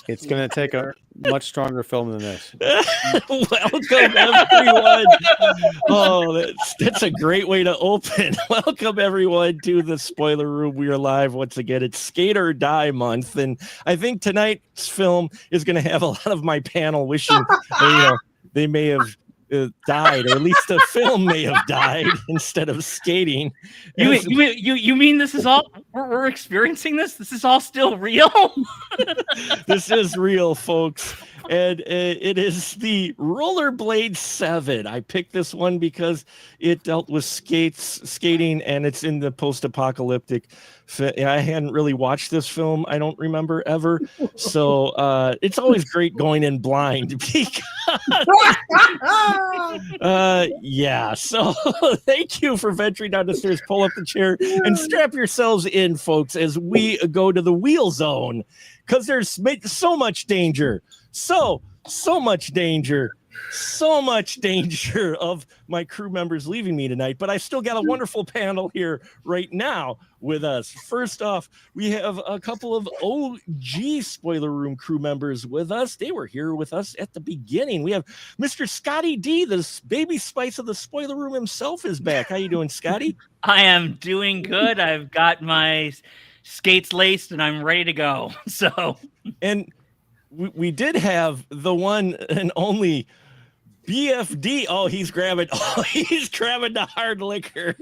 It's going to take a much stronger film than this. Welcome, everyone. Oh, that's a great way to open. Welcome, everyone, to the Spoiler Room. We are live once again. It's Skate or Die month, and I think tonight's film is going to have a lot of my panel wishing they may have died, or at least the film may have died instead of skating. You mean this is all we're experiencing? This is all still real? This is real, folks, and it is the Rollerblade 7. I picked this one because it dealt with skating, and it's in the post-apocalyptic. I hadn't really watched this film, I don't remember ever, so it's always great going in blind because so thank you for venturing down the stairs. Pull up the chair and strap yourselves in, folks, as we go to the wheel zone, because there's so much danger, so much danger of my crew members leaving me tonight, but I've still got a wonderful panel here right now with us. First off, we have a couple of OG Spoiler Room crew members with us. They were here with us at the beginning. We have Mr. Scotty D, the baby spice of the Spoiler Room himself, is back. How you doing, Scotty? I am doing good. I've got my skates laced and I'm ready to go. So, and we did have the one and only BFD. Oh, he's grabbing the hard liquor.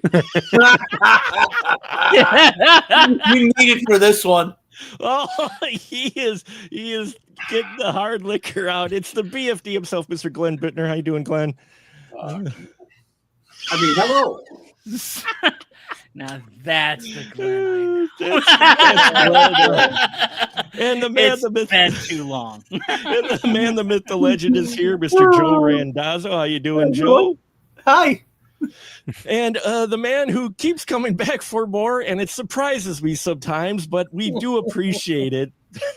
You need it for this one. Oh, he is getting the hard liquor out. It's the BFD himself, Mr. Glenn Bittner. How you doing, Glenn? Hello. Now that's the Glenn. And the man, the myth, been too long. And the man, the myth, the legend is here, Mr. Joe Randazzo. How you doing, Joe? Hi. And the man who keeps coming back for more, and it surprises me sometimes, but we do appreciate it.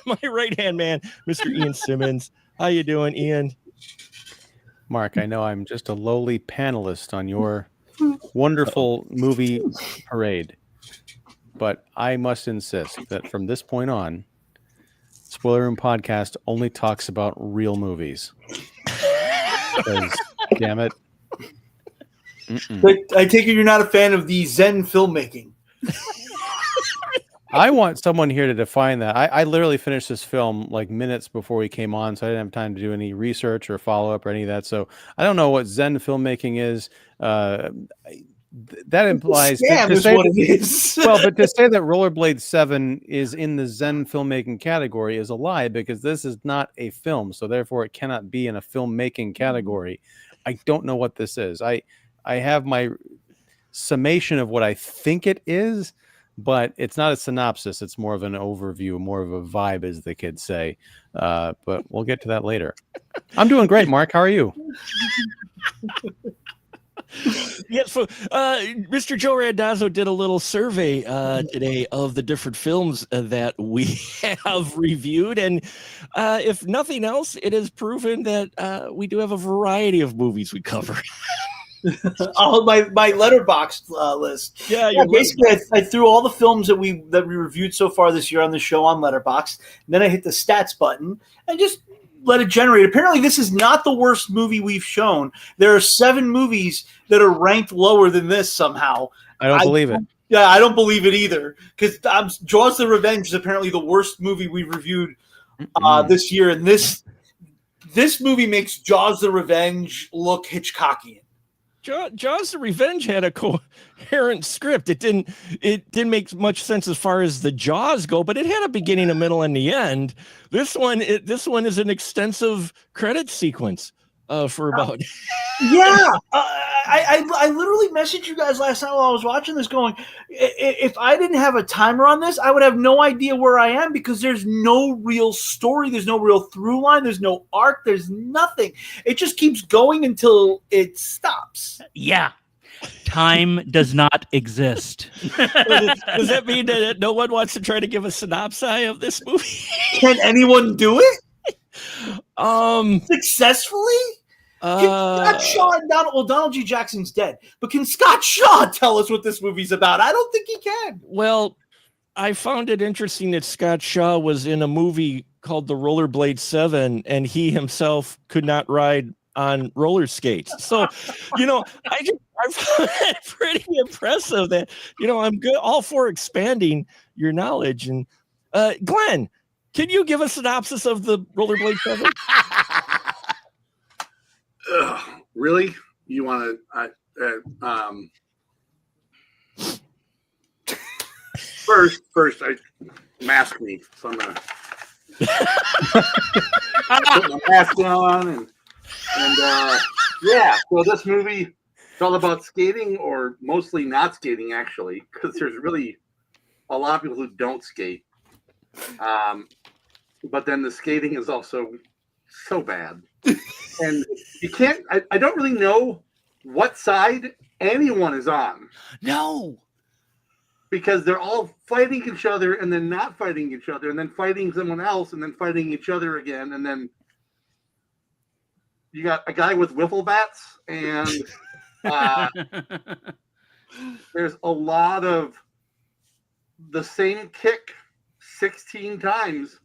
My right-hand man, Mr. Ian Simmons. How you doing, Ian? Mark, I know I'm just a lowly panelist on your wonderful movie parade, but I must insist that from this point on, Spoiler Room Podcast only talks about real movies. Damn it. But I take it you're not a fan of the Zen filmmaking. I want someone here to define that. I literally finished this film like minutes before we came on, so I didn't have time to do any research or follow-up or any of that. So I don't know what Zen filmmaking is. That implies Scam is what it is. Well, but to say that Rollerblade 7 is in the Zen filmmaking category is a lie, because this is not a film, so therefore it cannot be in a filmmaking category. I don't know what this is. I have my summation of what I think it is, but it's not a synopsis. It's more of an overview, more of a vibe, as the kids say. But we'll get to that later. I'm doing great, Mark. How are you? Yes, so Mr. Joe Randazzo did a little survey today of the different films that we have reviewed, and if nothing else, it has proven that we do have a variety of movies we cover. Oh, my letterbox list. Yeah, basically, I threw all the films that we reviewed so far this year on the show on Letterboxd. Then I hit the stats button and just let it generate. Apparently, this is not the worst movie we've shown. There are 7 movies that are ranked lower than this somehow. I don't believe it. Yeah, I don't believe it either. Because Jaws: The Revenge is apparently the worst movie we've reviewed this year, and this movie makes Jaws: The Revenge look Hitchcockian. Jaws: The Revenge had a coherent script. It didn't make much sense as far as the Jaws go, but it had a beginning, a middle, and the end. This one is an extensive credit sequence for about. Yeah, I literally messaged you guys last night while I was watching this, going, if I didn't have a timer on this, I would have no idea where I am, because there's no real story, there's no real through line, there's no arc, there's nothing. It just keeps going until it stops. Yeah. Time does not exist. Does that mean that no one wants to try to give a synopsis of this movie? Can anyone do it? Successfully? Can Scott Shaw and Donald G. Jackson's dead, but can Scott Shaw tell us what this movie's about? I don't think he can. Well, I found it interesting that Scott Shaw was in a movie called The Rollerblade 7, and he himself could not ride on roller skates. So, I found it pretty impressive that, I'm good, all for expanding your knowledge. And Glenn, can you give a synopsis of The Rollerblade 7? Really? You want to? First, I mask me, so I'm gonna put my mask on, and yeah. So this movie is all about skating, or mostly not skating, actually, because there's really a lot of people who don't skate. But then the skating is also so bad, and you can't. I don't really know what side anyone is on. No. Because they're all fighting each other and then not fighting each other and then fighting someone else and then fighting each other again. And then you got a guy with wiffle bats, and there's a lot of the same kick 16 times,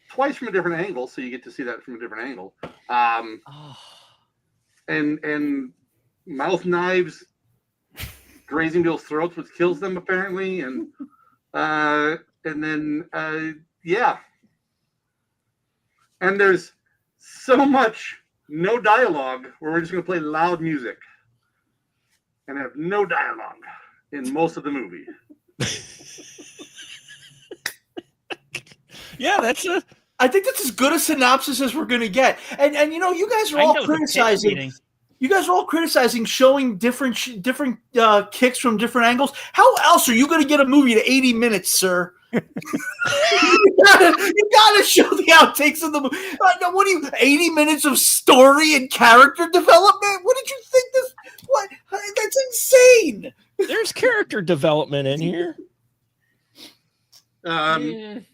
twice from a different angle. So you get to see that from a different angle. And mouth knives grazing people's throats, which kills them apparently, and then yeah, and there's so much no dialogue where we're just going to play loud music and have no dialogue in most of the movie. Yeah, I think that's as good a synopsis as we're going to get. And you guys are all criticizing. You guys are all criticizing showing different kicks from different angles. How else are you going to get a movie to 80 minutes, sir? you gotta show the outtakes of the movie. No, what do you? 80 minutes of story and character development? What did you think this? What? That's insane. There's character development in here. What?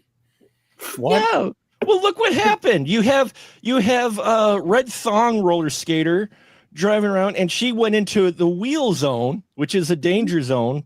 Yeah. Well, look what happened. You have Red Thong roller skater driving around, and she went into the wheel zone, which is a danger zone.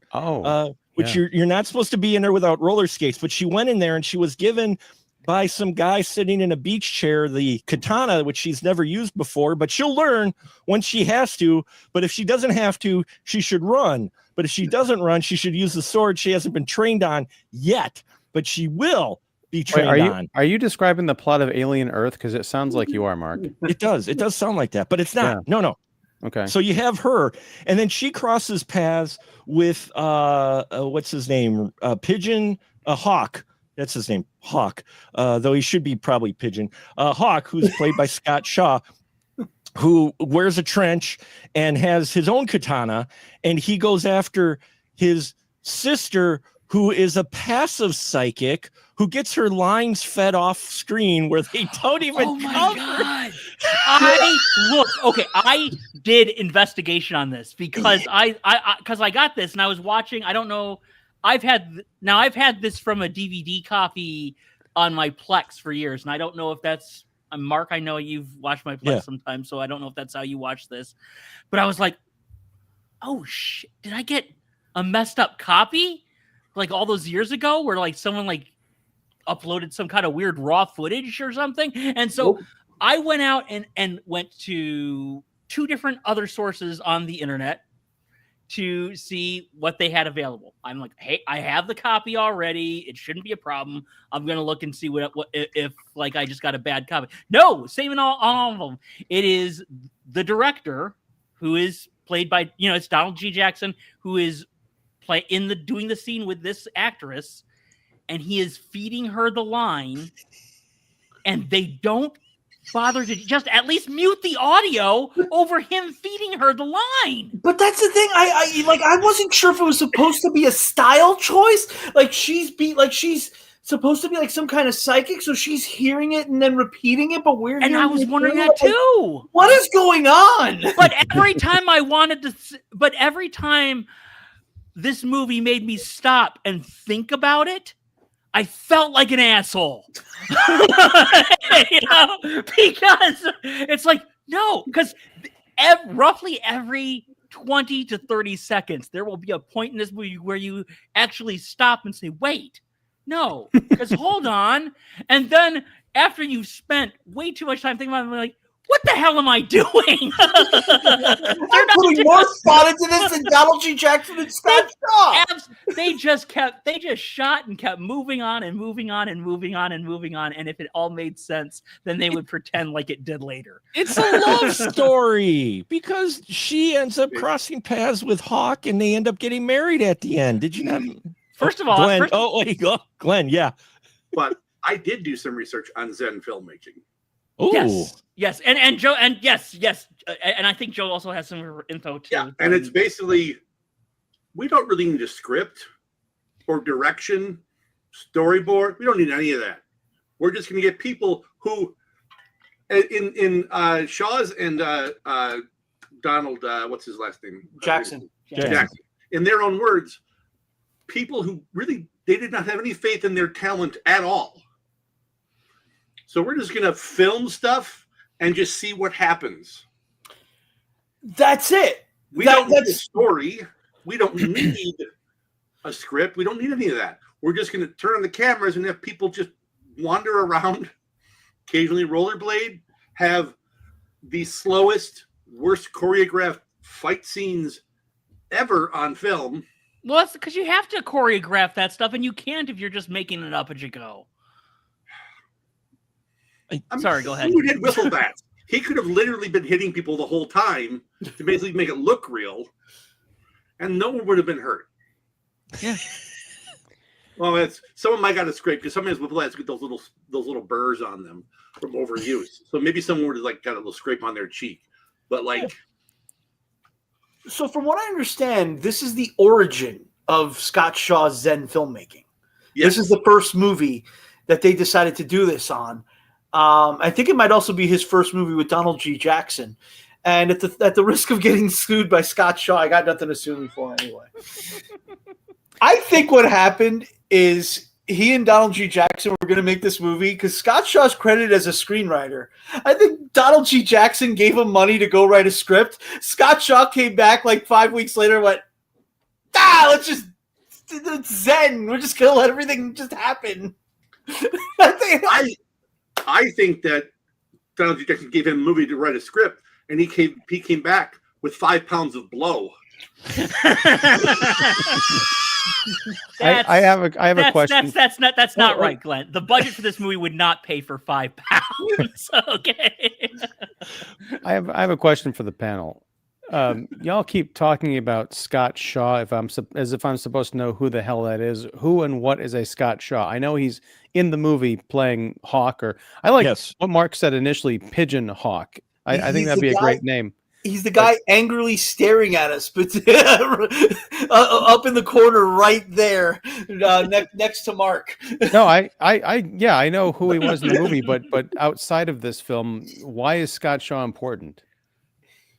Which you're not supposed to be in there without roller skates. But she went in there, and she was given by some guy sitting in a beach chair the katana, which she's never used before. But she'll learn when she has to. But if she doesn't have to, she should run. But if she doesn't run, she should use the sword she hasn't been trained on yet. But she will be trained on. Are you describing the plot of Alien Earth? Because it sounds like you are, Mark. It does sound like that, but it's not. Yeah. No. Okay. So you have her, and then she crosses paths with what's his name? Pigeon, Hawk. That's his name, Hawk. Though he should be probably Pigeon. Hawk, who's played by Scott Shaw, who wears a trench and has his own katana, and he goes after his sister, who is a passive psychic, who gets her lines fed off screen where they don't even cover. God. I did investigation on this because I got this and I was watching. I don't know. I've had this from a DVD copy on my Plex for years, and I don't know if that's Mark. I know you've watched my Plex sometimes, so I don't know if that's how you watch this. But I was like, oh shit! Did I get a messed up copy like all those years ago, where like someone like uploaded some kind of weird raw footage or something? And so I went out and went to 2 different other sources on the internet to see what they had available. I'm like, hey, I have the copy already. It shouldn't be a problem. I'm going to look and see what if like I just got a bad copy. No, same in all of them. It is the director, who is played by, it's Donald G. Jackson, who is doing the scene with this actress, and he is feeding her the line, and they don't bother to just at least mute the audio over him feeding her the line. But that's the thing. I wasn't sure if it was supposed to be a style choice. Like she's supposed to be like some kind of psychic, so she's hearing it and then repeating it. But we're I was wondering that too. What is going on? But every time this movie made me stop and think about it, I felt like an asshole. Because it's like, no, because roughly every 20 to 30 seconds, there will be a point in this movie where you actually stop and say, wait, No, because hold on. And then after you've spent way too much time thinking about it, I'm like, what the hell am I doing? I'm putting more thought into this than Donald G. Jackson and Scott Shaw. They just shot and kept moving on and moving on and moving on and moving on. And if it all made sense, then they would pretend like it did later. It's a love story because she ends up crossing paths with Hawk and they end up getting married at the end. Did you not? First of all, Glenn. Glenn, yeah. But I did do some research on Zen filmmaking. Ooh. Yes, and Joe, and yes, and I think Joe also has some info too. Yeah, and it's basically, we don't really need a script or direction, storyboard. We don't need any of that. We're just going to get people who, in Shaw's and Donald, what's his last name? Jackson. Jackson. In their own words, people who really, they did not have any faith in their talent at all. So we're just going to film stuff and just see what happens. That's it. We don't need a story. We don't need a script. We don't need any of that. We're just going to turn on the cameras and have people just wander around, occasionally rollerblade, have the slowest, worst choreographed fight scenes ever on film. Well, that's because you have to choreograph that stuff, and you can't if you're just making it up as you go. Sorry, go ahead. Who did whistle bats? He could have literally been hitting people the whole time to basically make it look real, and no one would have been hurt. Yeah. Well, someone might got a scrape because sometimes with bullets get those little burrs on them from overuse. So maybe someone would have got a little scrape on their cheek, but like. So from what I understand, this is the origin of Scott Shaw's Zen filmmaking. Yes. This is the first movie that they decided to do this on. I think it might also be his first movie with Donald G. Jackson. And at the risk of getting sued by Scott Shaw, I got nothing to sue me for anyway. I think what happened is he and Donald G. Jackson were going to make this movie because Scott Shaw's credited as a screenwriter. I think Donald G. Jackson gave him money to go write a script. Scott Shaw came back like 5 weeks later and went, it's Zen. We're just going to let everything just happen. I think that Donald G. Jackson gave him a movie to write a script, and he came back with 5 pounds of blow. I have a question. That's not right, Glenn. The budget for this movie would not pay for 5 pounds. Okay. I have a question for the panel. Y'all keep talking about Scott Shaw as if I'm supposed to know who the hell that is. Who and what is a Scott Shaw? I know he's in the movie playing Hawk, or I like what Mark said initially, Pigeon Hawk. I think that'd be a great name. He's the guy angrily staring at us, but up in the corner right there, next to Mark. No, I know who he was in the movie, but outside of this film, why is Scott Shaw important?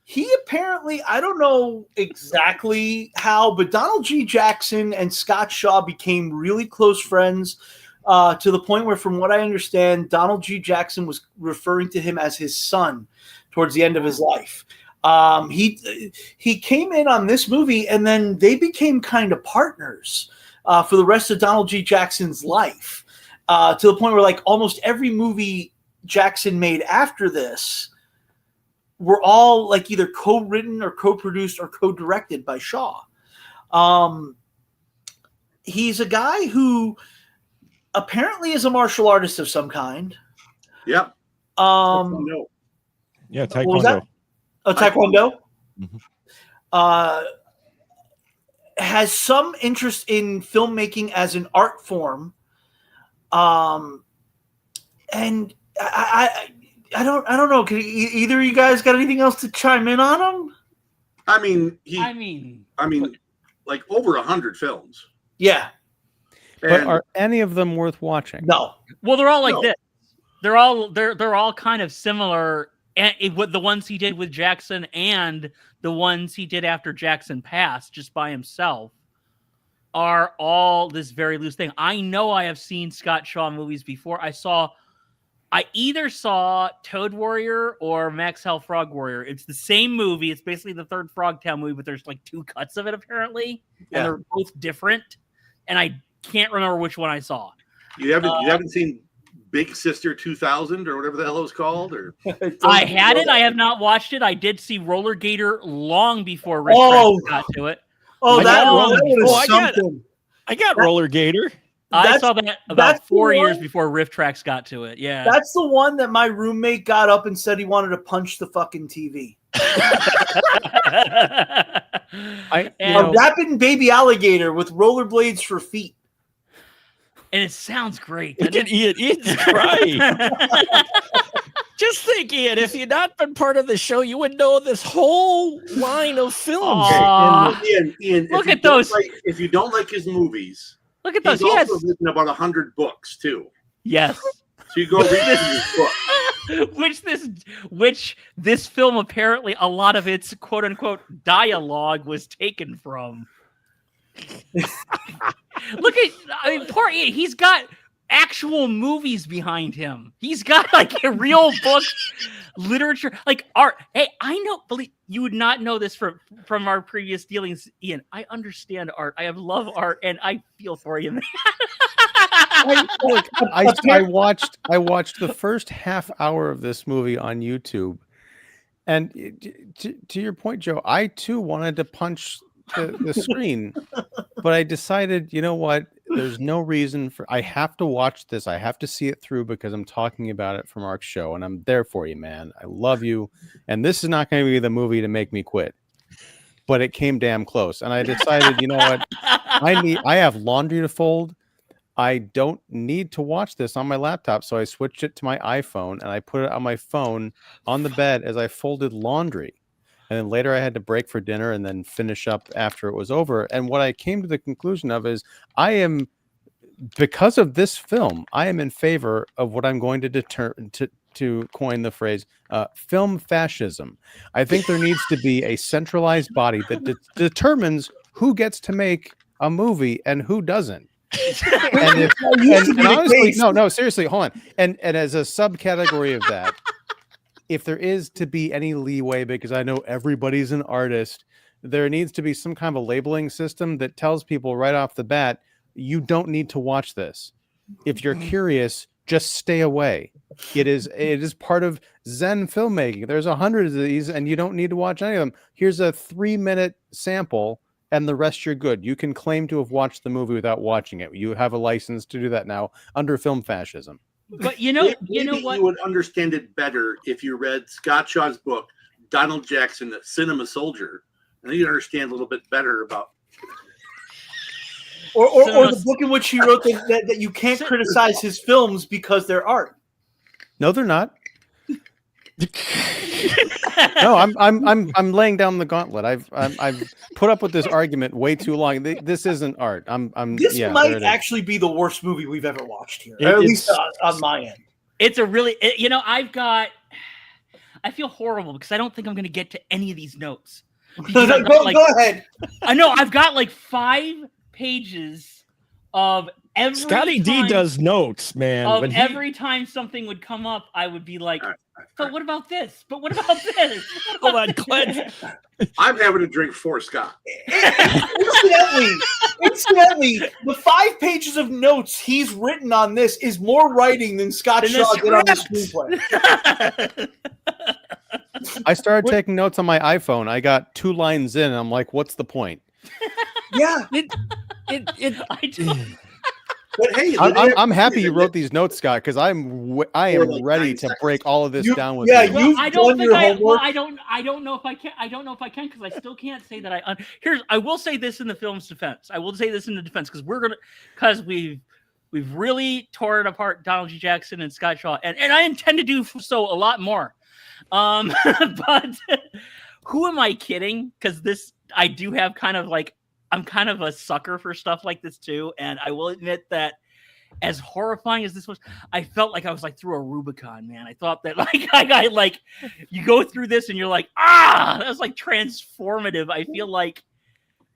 He apparently, I don't know exactly how, but Donald G. Jackson and Scott Shaw became really close friends to the point where, from what I understand, Donald G. Jackson was referring to him as his son towards the end of his life. He came in on this movie, and then they became kind of partners for the rest of Donald G. Jackson's life, to the point where like almost every movie Jackson made after this were all like either co-written or co-produced or co-directed by Shaw. He's a guy who apparently is a martial artist of some kind. Yep. Taekwondo. Yeah, Taekwondo. What was that? Oh, Taekwondo? Mm-hmm. Has some interest in filmmaking as an art form. And I don't know. Can either of you guys got anything else to chime in on him? I mean, like over 100 films. Yeah. But are any of them worth watching? No. Well, they're all like this. They're all kind of similar. And with the ones he did with Jackson and the ones he did after Jackson passed, just by himself, are all this very loose thing. I know I have seen Scott Shaw movies before. I either saw Toad Warrior or Max Hell Frog Warrior. It's the same movie. It's basically the third Frogtown movie, but there's like 2 cuts of it apparently, and they're both different. And I can't remember which one I saw. You haven't seen Big Sister 2000 or whatever the hell it was called, or I had it. I have not watched it. I did see Roller Gator long before Rick Trax got to it. Oh, that Long was before. something. I got Roller Gator. I saw that about that's 4 the years one- before Riff Trax got to it. Yeah. That's the one that my roommate got up and said he wanted to punch the fucking TV. I, you And- A know, rapping baby alligator with rollerblades for feet. And it sounds great. Look doesn't at Ian. Ian's crying. it? Just think, Ian, if you'd not been part of the show, you would know this whole line of films. Aw. Ian, Look if at those. If you don't like his movies, Look at those. he's Yes. also written about 100 books too. Yes. So you go read his book. which this film apparently a lot of its quote unquote dialogue was taken from. Look at, I mean, poor Ian. He's got actual movies behind him. He's got like a real book, literature, like art. Hey, I know. Believe you would not know this from our previous dealings, Ian. I understand art. I love art, and I feel for you, man. I watched the first half hour of this movie on YouTube, and to your point, Joe, I too wanted to punch the screen, but I decided, you know what? There's no reason for. I have to watch this. I have to see it through because I'm talking about it from our show, and I'm there for you, man. I love you, and this is not going to be the movie to make me quit. But it came damn close, and I decided, you know what? I have laundry to fold. I don't need to watch this on my laptop, so I switched it to my iPhone and I put it on my phone on the bed as I folded laundry. And then later I had to break for dinner and then finish up after it was over. And what I came to the conclusion of is because of this film, I am in favor of what I'm going to coin the phrase film fascism. I think there needs to be a centralized body that determines who gets to make a movie and who doesn't. And honestly, no, seriously, hold on. And as a subcategory of that, if there is to be any leeway, because I know everybody's an artist, there needs to be some kind of a labeling system that tells people right off the bat, you don't need to watch this. If you're curious, just stay away. It is part of Zen filmmaking. There's 100 of these, and you don't need to watch any of them. Here's a 3-minute sample. And the rest you're good. You can claim to have watched the movie without watching it. You have a license to do that now under film fascism. But you know Maybe what? you would understand it better if you read Scott Shaw's book, Donald Jackson, Cinema Soldier, and then you'd understand a little bit better about. Or the book in which he wrote that you can't criticize his films because they're art. No, they're not. No, I'm laying down the gauntlet. I've put up with this argument way too long. This isn't art. This yeah, might actually be the worst movie we've ever watched here, at least on my end. It's a really, I feel horrible because I don't think I'm going to get to any of these notes. Go ahead. I know I've got like 5 pages of every Scotty D does notes, man. Every time something would come up, I would be like, but what about this? But what about this? Hold on, Clint. I'm having to drink 4 Scott. Incidentally, the 5 pages of notes he's written on this is more writing than Scott Shaw did on the screenplay. I started taking notes on my iPhone. I got 2 lines in, and I'm like, what's the point? Yeah. But hey, I'm happy you wrote these notes, Scott, because I am ready to break all of this down with you. Well, I don't know if I can. I don't know if I can because I still can't say that I will say this in the film's defense. I will say this in the defense because we've really torn apart Donald G. Jackson and Scott Shaw, and I intend to do so a lot more. But who am I kidding? Because I do have kind of like. I'm kind of a sucker for stuff like this too, and I will admit that as horrifying as this was, I felt like I was like through a Rubicon, man. I thought that like you go through this and you're like, that was like transformative. I feel like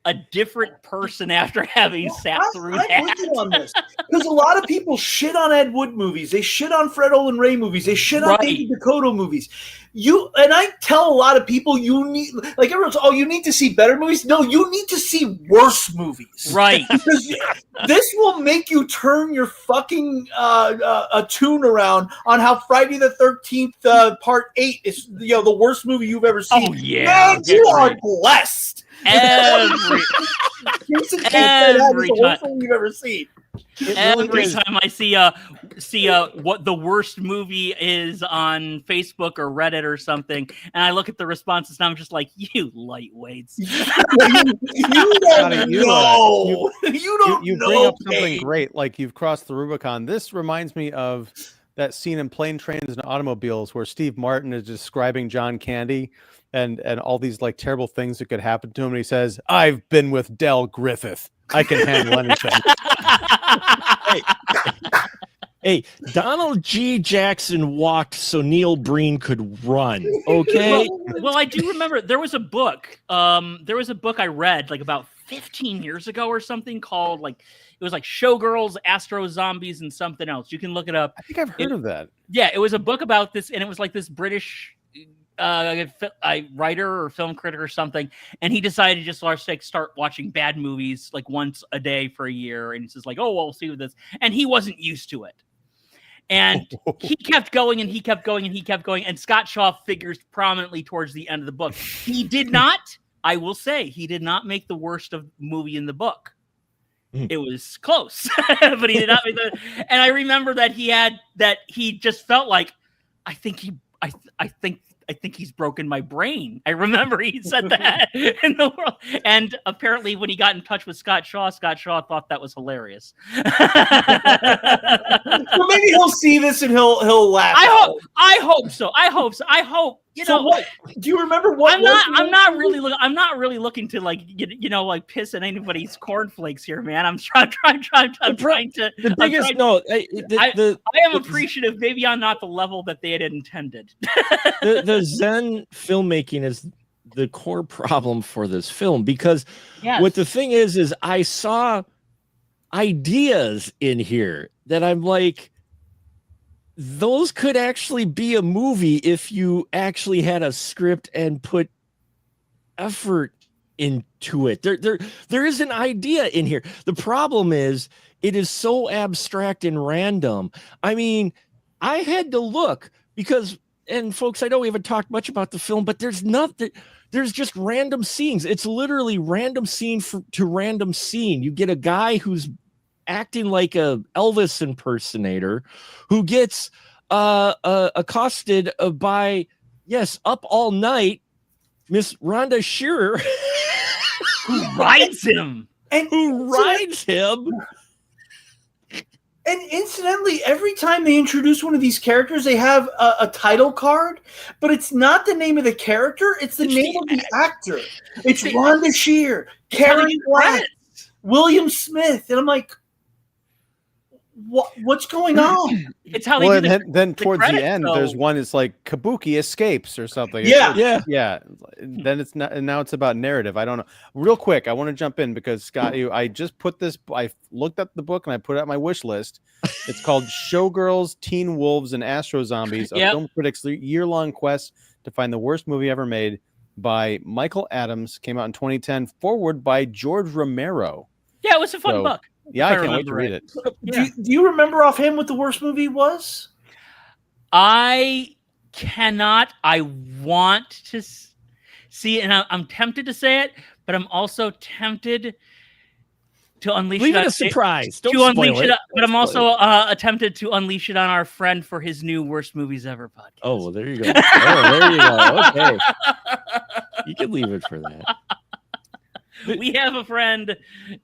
a different person after having sat through I'm that. with you on this because a lot of people shit on Ed Wood movies. They shit on Fred Olen Ray movies. They shit on Right. David Dakota movies. I tell a lot of people you need, like everyone's, you need to see better movies. No, you need to see worse movies. Right. Because this will make you turn your fucking tune around on how Friday the 13th Part 8 is the worst movie you've ever seen. Oh yeah, Man, you are blessed. every Every time. time you've ever seen. Every time I see what the worst movie is on Facebook or Reddit or something, and I look at the responses, and I'm just like, you lightweights. You don't know. You don't You know. bring up something Kate. great, like you've crossed the Rubicon. This reminds me of that scene in Plane, Trains, and Automobiles where Steve Martin is describing John Candy and all these like terrible things that could happen to him. And he says, "I've been with Del Griffith. I can handle anything." Hey, Donald G. Jackson walked so Neil Breen could run. Okay. Well, I do remember there was a book. There was a book I read like about 15 years ago or something called it was like Showgirls, Astro Zombies, and something else. You can look it up. I think I've heard of that. Yeah, it was a book about this, and it was like this British writer or film critic or something, and he decided to just start watching bad movies like once a day for a year, and he's just like, oh, well, we'll see with this, and he wasn't used to it, and he kept going and he kept going and he kept going, and Scott Shaw figures prominently towards the end of the book. He did not, I will say, he did not make the worst of movie in the book. It was close, but he did not make the. And I remember that he just felt like, I think he's broken my brain. I remember he said that in the world. And apparently when he got in touch with Scott Shaw thought that was hilarious. Well, maybe he'll see this and he'll laugh. I hope so. I hope. What do you remember? What I'm not really looking to piss in anybody's cornflakes here, man. I'm trying to. The biggest no. I am appreciative. Maybe I'm not the level that they had intended. the Zen filmmaking is the core problem for this film, because what the thing is I saw ideas in here that I'm like, those could actually be a movie if you actually had a script and put effort into it. There is an idea in here. The problem is it is so abstract and random. I mean, I had to look because, and folks, I know we haven't talked much about the film, but there's just random scenes. It's literally random scene to random scene. You get a guy who's acting like a Elvis impersonator who gets accosted by Up All Night Miss Rhonda Shearer who rides him and incidentally, every time they introduce one of these characters, they have a title card, but it's not the name of the character, it's the name of the actor. It's Rhonda Shearer, Karen Black, William Smith, and I'm like, what's going on? It's how they do then towards the credits, end, though. there's one. It's like Kabuki escapes or something. Yeah. Then it's not. And now it's about narrative. I don't know. Real quick, I want to jump in because Scott, I just put this. I looked up the book and I put it on my wish list. It's called Showgirls, Teen Wolves, and Astro Zombies: A Film Critic's Year-Long Quest to Find the Worst Movie Ever Made by Michael Adams. Came out in 2010. Forward by George Romero. Yeah, it was a fun book. Yeah, I can't wait to read it. Do you remember offhand what the worst movie was? I cannot. I want to see it, and I'm tempted to say it, but I'm also tempted to unleash Leave it. it a surprise. Don't to spoil unleash it. But I'm also tempted to unleash it on our friend for his new Worst Movies Ever podcast. Oh, well, there you go. There you go. Okay. You can leave it for that. We have a friend,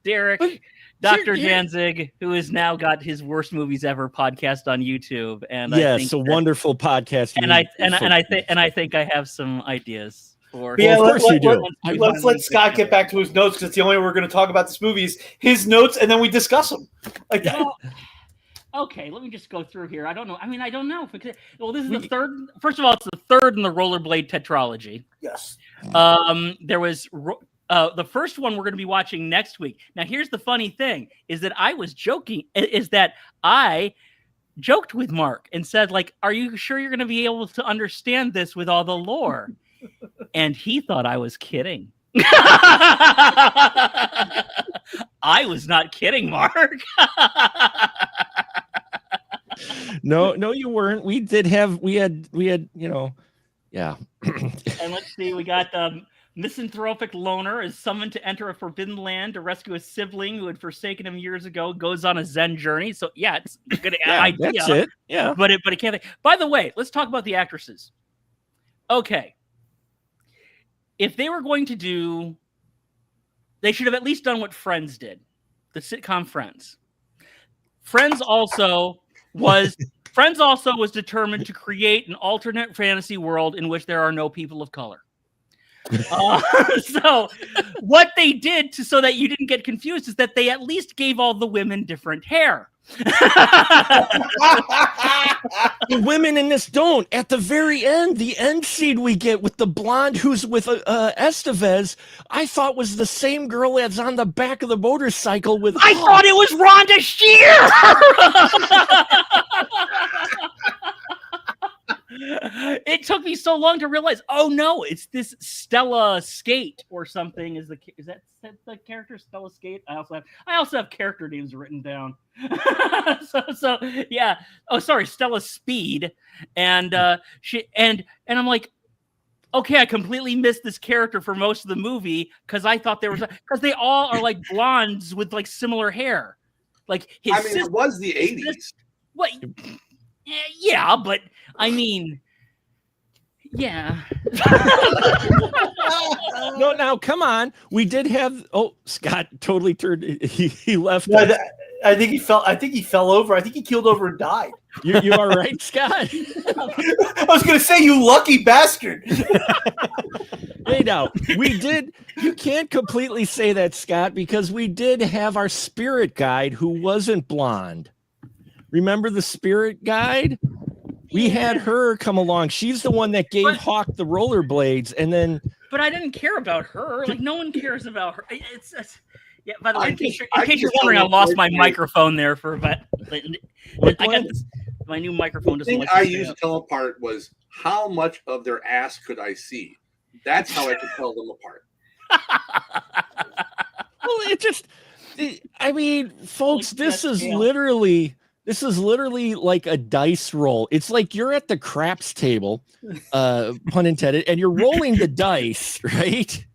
Derek. Dr. Janzig, who has now got his Worst Movies Ever podcast on YouTube, and yes, a wonderful podcast. And I think I have some ideas for. Yeah, of course you do. Let's let Scott get back to his notes because it's the only way we're going to talk about this movie is his notes, and then we discuss them. Like that. Okay, let me just go through here. I don't know. I mean, I don't know. Well, this is the third. First of all, it's the third in the Rollerblade tetralogy. Yes. There was The first one we're going to be watching next week. Now, here's the funny thing: is that I was joking. Is that I joked with Mark and said, like, "Are you sure you're going to be able to understand this with all the lore?" And he thought I was kidding. I was not kidding, Mark. No, you weren't. We had, yeah. And let's see, we got misanthropic loner is summoned to enter a forbidden land to rescue a sibling who had forsaken him years ago, goes on a Zen journey. So yeah, it's a good idea. That's it. Yeah. But it can't. By the way, let's talk about the actresses. Okay. If they were going to do, they should have at least done what Friends did. The sitcom Friends. Friends also was determined to create an alternate fantasy world in which there are no people of color. So what they did so that you didn't get confused is that they at least gave all the women different hair. The women in this don't. At the very end, the end scene we get with the blonde who's with Estevez, I thought was the same girl that's on the back of the motorcycle with. I thought it was Rhonda Shear. It took me so long to realize. Oh no, it's this Stella Skate or something. Is that the character Stella Skate? I also have character names written down. so yeah. Oh, sorry, Stella Speed, and and I'm like, okay, I completely missed this character for most of the movie because I thought there was because they all are like blondes with like similar hair. Like his sister, it was the 80s. What? Yeah, but I mean, yeah. No, now come on. We did have. Oh, Scott totally turned. He left. Yeah, I think he fell. I think he fell over. I think he keeled over and died. You all right, Scott? I was going to say, you lucky bastard. Hey, now we did. You can't completely say that, Scott, because we did have our spirit guide who wasn't blonde. Remember the spirit guide? We had her come along. She's the one that gave Hawk the rollerblades, and then. But I didn't care about her. Like no one cares about her. It's yeah. By the way, in case you're wondering, I lost my microphone there for about. I got this, my new microphone doesn't. The thing I used to tell them apart was how much of their ass could I see. That's how I could tell them apart. Well, I mean, folks, this is literally like a dice roll. It's like you're at the craps table, pun intended, and you're rolling the dice, right?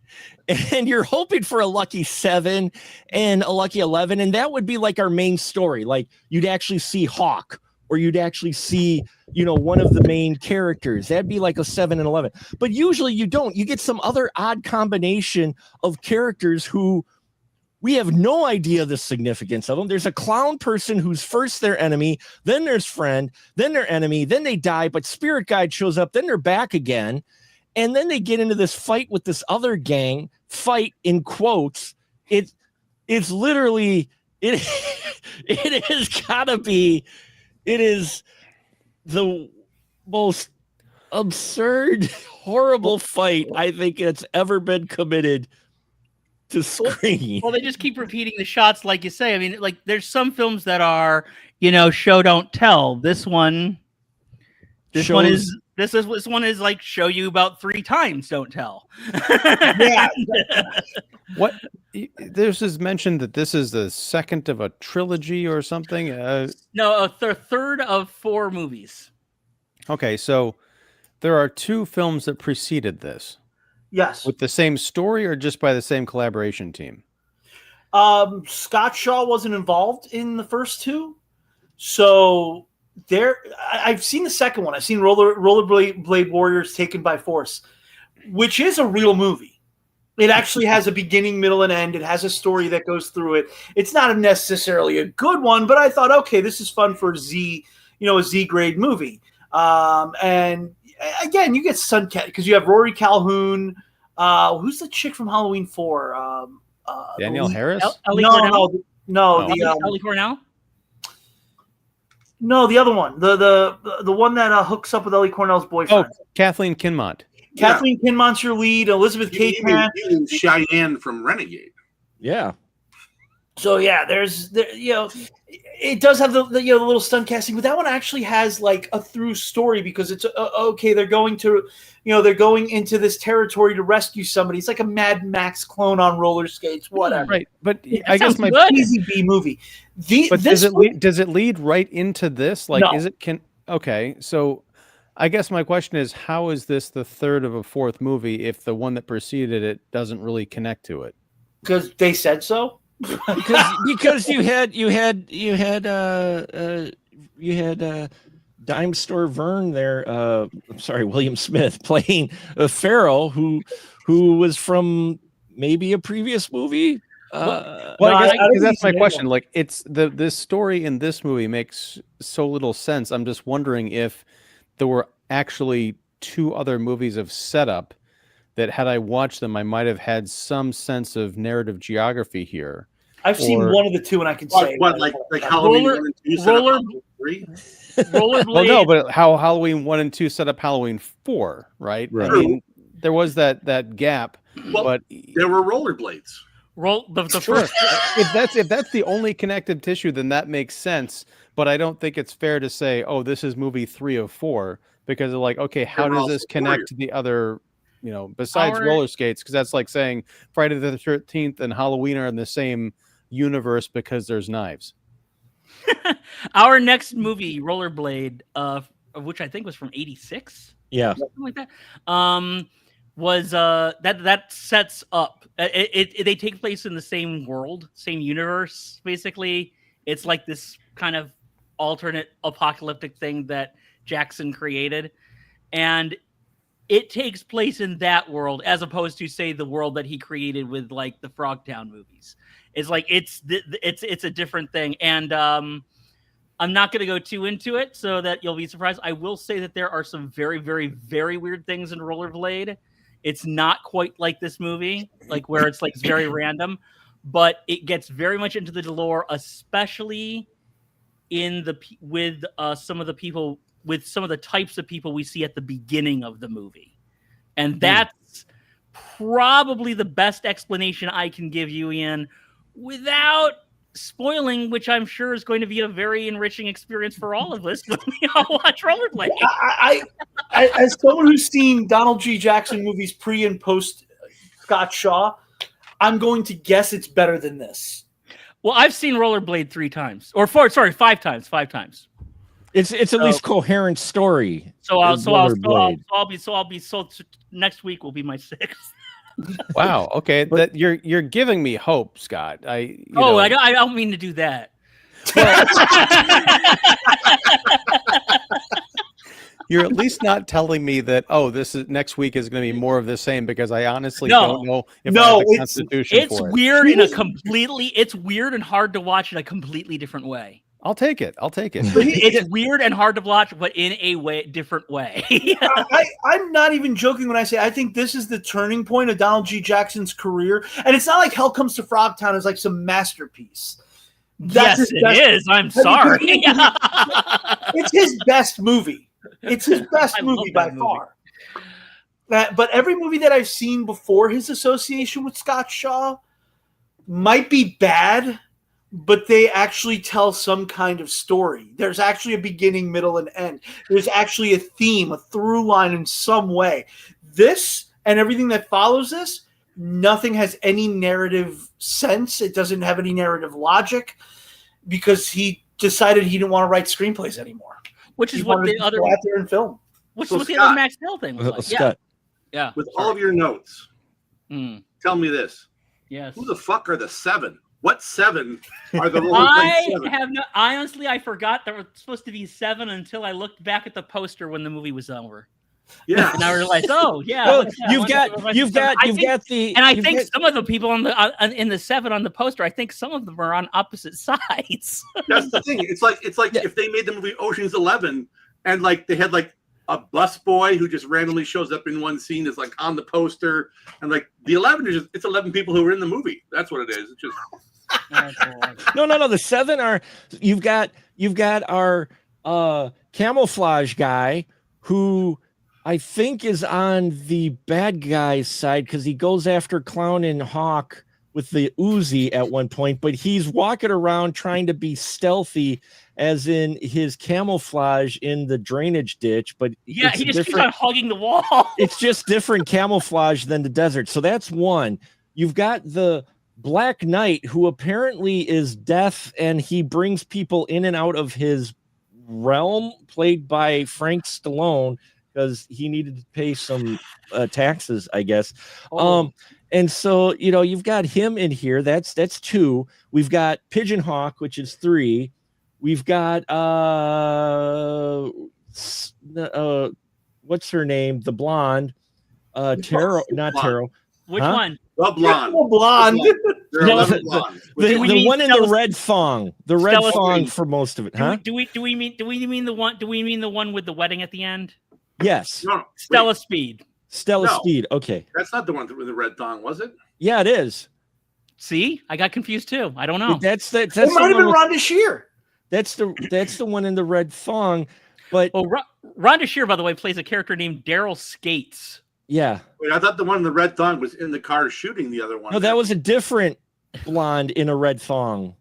And you're hoping for a lucky 7 and a lucky 11. And that would be like our main story. Like you'd actually see Hawk, or you'd actually see, one of the main characters. That'd be like a 7 and 11. But usually you don't. You get some other odd combination of characters who we have no idea the significance of them. There's a clown person who's first their enemy, then there's friend, then their enemy, then they die, but spirit guide shows up, then they're back again. And then they get into this fight with this other gang, fight in quotes. It's literally, it has gotta be, it is the most absurd, horrible fight I think it's ever been committed to screen. Well, they just keep repeating the shots, like you say. I mean, like there's some films that are, show don't tell. This one is like show you about 3 times, don't tell. Yeah. What? This is mentioned that this is the second of a trilogy or something. No, a third of 4 movies. Okay, so there are 2 films that preceded this. Yes. With the same story or just by the same collaboration team? Scott Shaw wasn't involved in the first 2. So I've seen the second one. I've seen Rollerblade Warriors Taken by Force, which is a real movie. It actually has a beginning, middle, and end. It has a story that goes through it. It's not necessarily a good one, but I thought, okay, this is fun for a Z grade movie. And again, you get Suncat because you have Rory Calhoun. Who's the chick from Halloween 4? Danielle Harris? Ellie Cornell? No, the other one. The one that hooks up with Ellie Cornell's boyfriend. Oh, Kathleen Kinmont. Kathleen Kinmont's your lead. Elizabeth Capeman. Even Cheyenne from Renegade. Yeah. So yeah, it does have the little stunt casting, but that one actually has like a through story because it's okay. They're going into this territory to rescue somebody. It's like a Mad Max clone on roller skates, whatever. Right, but That I guess sounds good. Easy B movie. But does it lead right into this? Like, No. Okay, so I guess my question is, how is this the third of a fourth movie if the one that preceded it doesn't really connect to it? Because they said so. because you had Dime Store Vern there. I'm sorry, William Smith playing Pharaoh, who was from maybe a previous movie. Well, I guess that's my question. Like, it's this story in this movie makes so little sense. I'm just wondering if there were actually two other movies of setup that, had I watched them, I might have had some sense of narrative geography here. I've seen one of the two, and I can say like Halloween 1 and 2 set up Halloween 3? Rollerblade. Well, no, but how Halloween 1 and 2 set up Halloween 4, right? I mean, there was that gap, but there were rollerblades. The sure. first. if that's the only connective tissue, then that makes sense. But I don't think it's fair to say, oh, this is movie 3 of 4, because they're like, okay, how does this connect to the other, besides roller skates? Because that's like saying Friday the 13th and Halloween are in the same universe because there's knives. Our next movie, Rollerblade, which I think was from '86. Yeah, something like that. Was that sets up? They take place in the same world, same universe. Basically, it's like this kind of alternate apocalyptic thing that Jackson created, and it takes place in that world as opposed to, say, the world that he created with like the Frogtown movies. It's like it's a different thing, and I'm not going to go too into it so that you'll be surprised. I will say that there are some very, very, very weird things in Rollerblade. It's not quite like this movie, like where it's like very random, but it gets very much into the lore, especially with some of the types of people we see at the beginning of the movie, and that's probably the best explanation I can give you, Ian, without spoiling, which I'm sure is going to be a very enriching experience for all of us when we all watch Rollerblade. I as someone who's seen Donald G. Jackson movies pre and post Scott Shaw, I'm going to guess it's better than this. Well, I've seen Rollerblade 5 times. 5 times. It's at least coherent story. So next week will be my 6th. Wow. Okay, that you're giving me hope, Scott. I don't mean to do that. You're at least not telling me that, this is next week is going to be more of the same, because I honestly don't know if I have the constitution for it. Weird it's weird and hard to watch in a completely different way. I'll take it. It's weird and hard to watch, but in a different way. I'm not even joking when I say I think this is the turning point of Donald G. Jackson's career. And it's not like Hell Comes to Frogtown is like some masterpiece. Yes, it is. I'm sorry. It's his best movie. It's his best movie by far. But every movie that I've seen before his association with Scott Shaw might be bad, but they actually tell some kind of story. There's actually a beginning, middle, and end. There's actually a theme, a through line in some way. This and everything that follows this, nothing has any narrative sense. It doesn't have any narrative logic because he decided he didn't want to write screenplays anymore. Which is what the other out there in film. Which is what the other Max Hill thing was like. Scott. Yeah. With all of your notes, tell me this. Yes. Who the fuck are the 7? What 7 are the Rollerblade 7? Honestly, I forgot there were supposed to be 7 until I looked back at the poster when the movie was over. Yeah, and I realized, yeah. Well, you've got the, and I think some of the people on the in the 7 on the poster, I think some of them are on opposite sides. That's the thing. It's like if they made the movie Ocean's 11 and like they had like a bus boy who just randomly shows up in one scene is like on the poster, and like the 11 is it's 11 people who are in the movie. That's what it is. It's just no. The 7 are you've got our camouflage guy who I think is on the bad guy's side because he goes after Clown and Hawk with the Uzi at one point, but he's walking around trying to be stealthy, as in his camouflage in the drainage ditch. But Yeah, it's he just keeps different. on hugging the wall. It's just different camouflage than the desert. So that's one. You've got the Black Knight, who apparently is death, and he brings people in and out of his realm, played by Frank Stallone, because he needed to pay some taxes, I guess. And so, you know, you've got him in here. That's two. We've got Pigeon Hawk, which is three. We've got what's her name? The blonde. Taro, not Taro. Which Huh? one? The blonde. Blonde. There are No, 11 blondes. The one in the red thong. The red Stella thong Speed. for most of it, Do huh? we mean the one? Do we mean the one with the wedding at the end? Yes. No, Stella wait, Speed. Stella No. Speed. Okay. that's not the one with the red thong, was it? Yeah, it is. See, I got confused too. I don't know. That's It the might have one been with- Rhonda Shear. that's the one in the red thong. But Oh, Rhonda Shear, by the way, plays a character named Daryl Skates. yeah. Wait, I thought the one in the red thong was in the car shooting the other one. No, that was a different blonde in a red thong.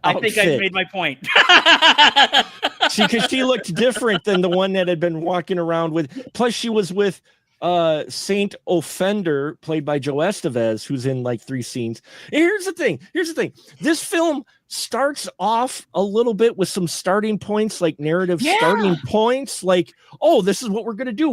I think I outfit. made my point. Because she looked different than the one that had been walking around with. Plus, she was with Saint Offender, played by Joe Estevez, who's in like 3 scenes. And here's the thing. This film starts off a little bit with some starting points, like narrative starting points, like, oh, this is what we're gonna do.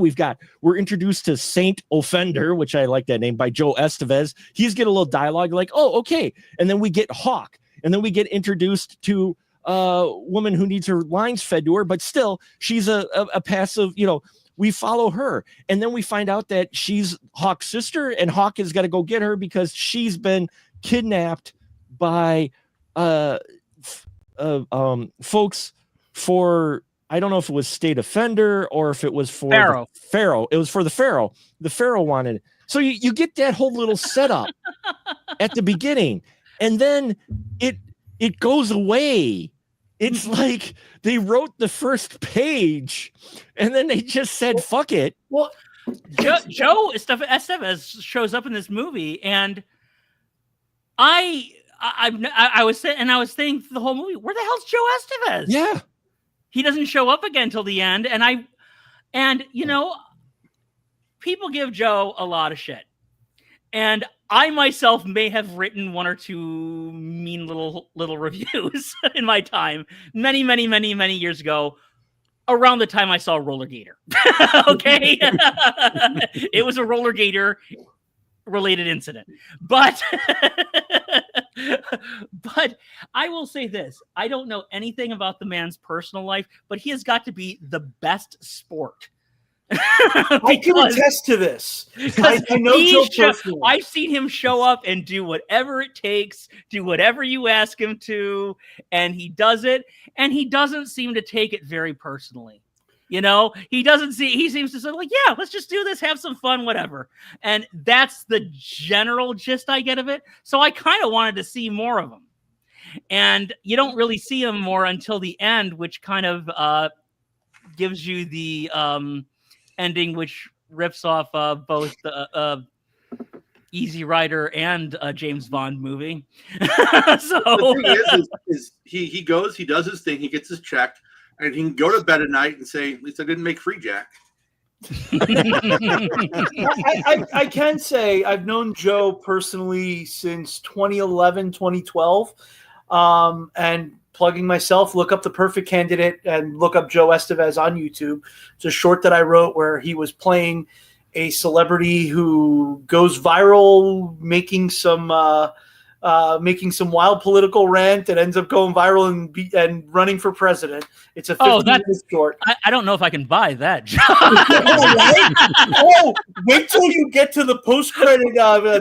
We're introduced to Saint Offender, which I like that name, by Joe Estevez. He's getting a little dialogue, like, oh, okay. And then we get Hawk, and then we get introduced to woman who needs her lines fed to her, but still she's a passive, you know, we follow her. And then we find out that she's Hawk's sister, and Hawk has got to go get her because she's been kidnapped by folks for, I don't know if it was state offender or if it was for Pharaoh. the Pharaoh. It was for the Pharaoh. The Pharaoh wanted it. So you get that whole little setup at the beginning, and then it goes away. It's like they wrote the first page and then they just said, fuck it. Well, Joe Estevez shows up in this movie, and I was saying the whole movie, where the hell's Joe Estevez? Yeah. He doesn't show up again till the end, and you know, people give Joe a lot of shit, and I myself may have written 1 or 2 mean little reviews in my time, many years ago, around the time I saw Roller Gator. Okay, it was a Roller Gator related incident, but I will say this: I don't know anything about the man's personal life, but he has got to be the best sport. I can attest to this. I know Joe personally. I've seen him show up and do whatever it takes, do whatever you ask him to, and he does it. And he doesn't seem to take it very personally. You know, he seems to say, like, yeah, let's just do this, have some fun, whatever. And that's the general gist I get of it. So I kind of wanted to see more of him. And you don't really see him more until the end, which kind of gives you the ending, which rips off both the Easy Rider and James Bond movie. So The thing is he goes, he does his thing, he gets his check, and he can go to bed at night and say, at least I didn't make free Jack. I can say I've known Joe personally since 2011, 2012. And plugging myself, look up The Perfect Candidate and look up Joe Estevez on YouTube. It's a short that I wrote where he was playing a celebrity who goes viral, making some wild political rant that ends up going viral and running for president. It's a 15-minute short. I don't know if I can buy that. Oh, wait till you get to the post-credit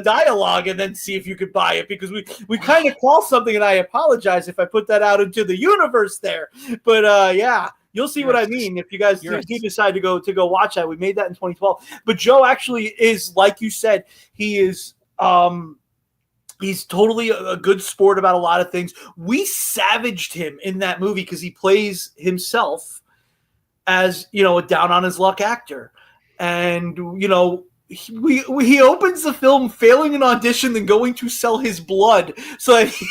dialogue and then see if you could buy it, because we kind of call something, and I apologize if I put that out into the universe there. But yeah, you'll see what I mean if you guys do decide to go watch that. We made that in 2012. But Joe actually is, like you said, he is he's totally a good sport about a lot of things. We savaged him in that movie because he plays himself as a down on his luck actor, and he opens the film failing an audition, then going to sell his blood, and he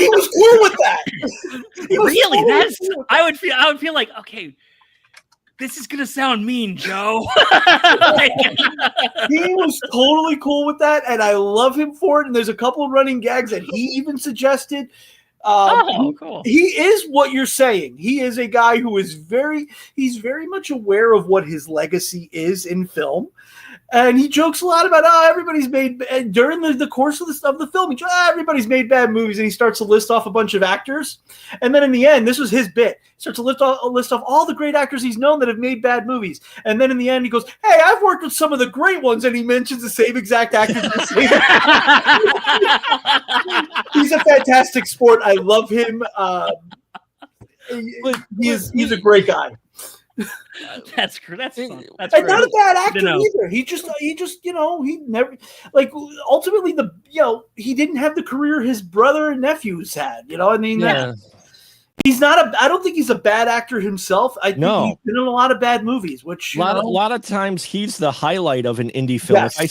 was cool with that. Really, totally that's cool with I would feel like, okay, this is gonna sound mean, Joe. He was totally cool with that, and I love him for it. And there's a couple of running gags that he even suggested. Cool. He is what you're saying. He is a guy who is he's very much aware of what his legacy is in film. And he jokes a lot about, everybody's made, during the course of the film, everybody's made bad movies. And he starts to list off a bunch of actors. And then in the end, this was his bit. He starts to list off all the great actors he's known that have made bad movies. And then in the end, he goes, hey, I've worked with some of the great ones. And he mentions the same exact actors. He's a fantastic sport. I love him. He's a great guy. That's fun. That's and not a bad actor either. He never, like, ultimately he didn't have the career his brother and nephews had. He's not I don't think he's a bad actor himself. I think he's been in a lot of bad movies, which a lot of times he's the highlight of an indie film. Yes. If I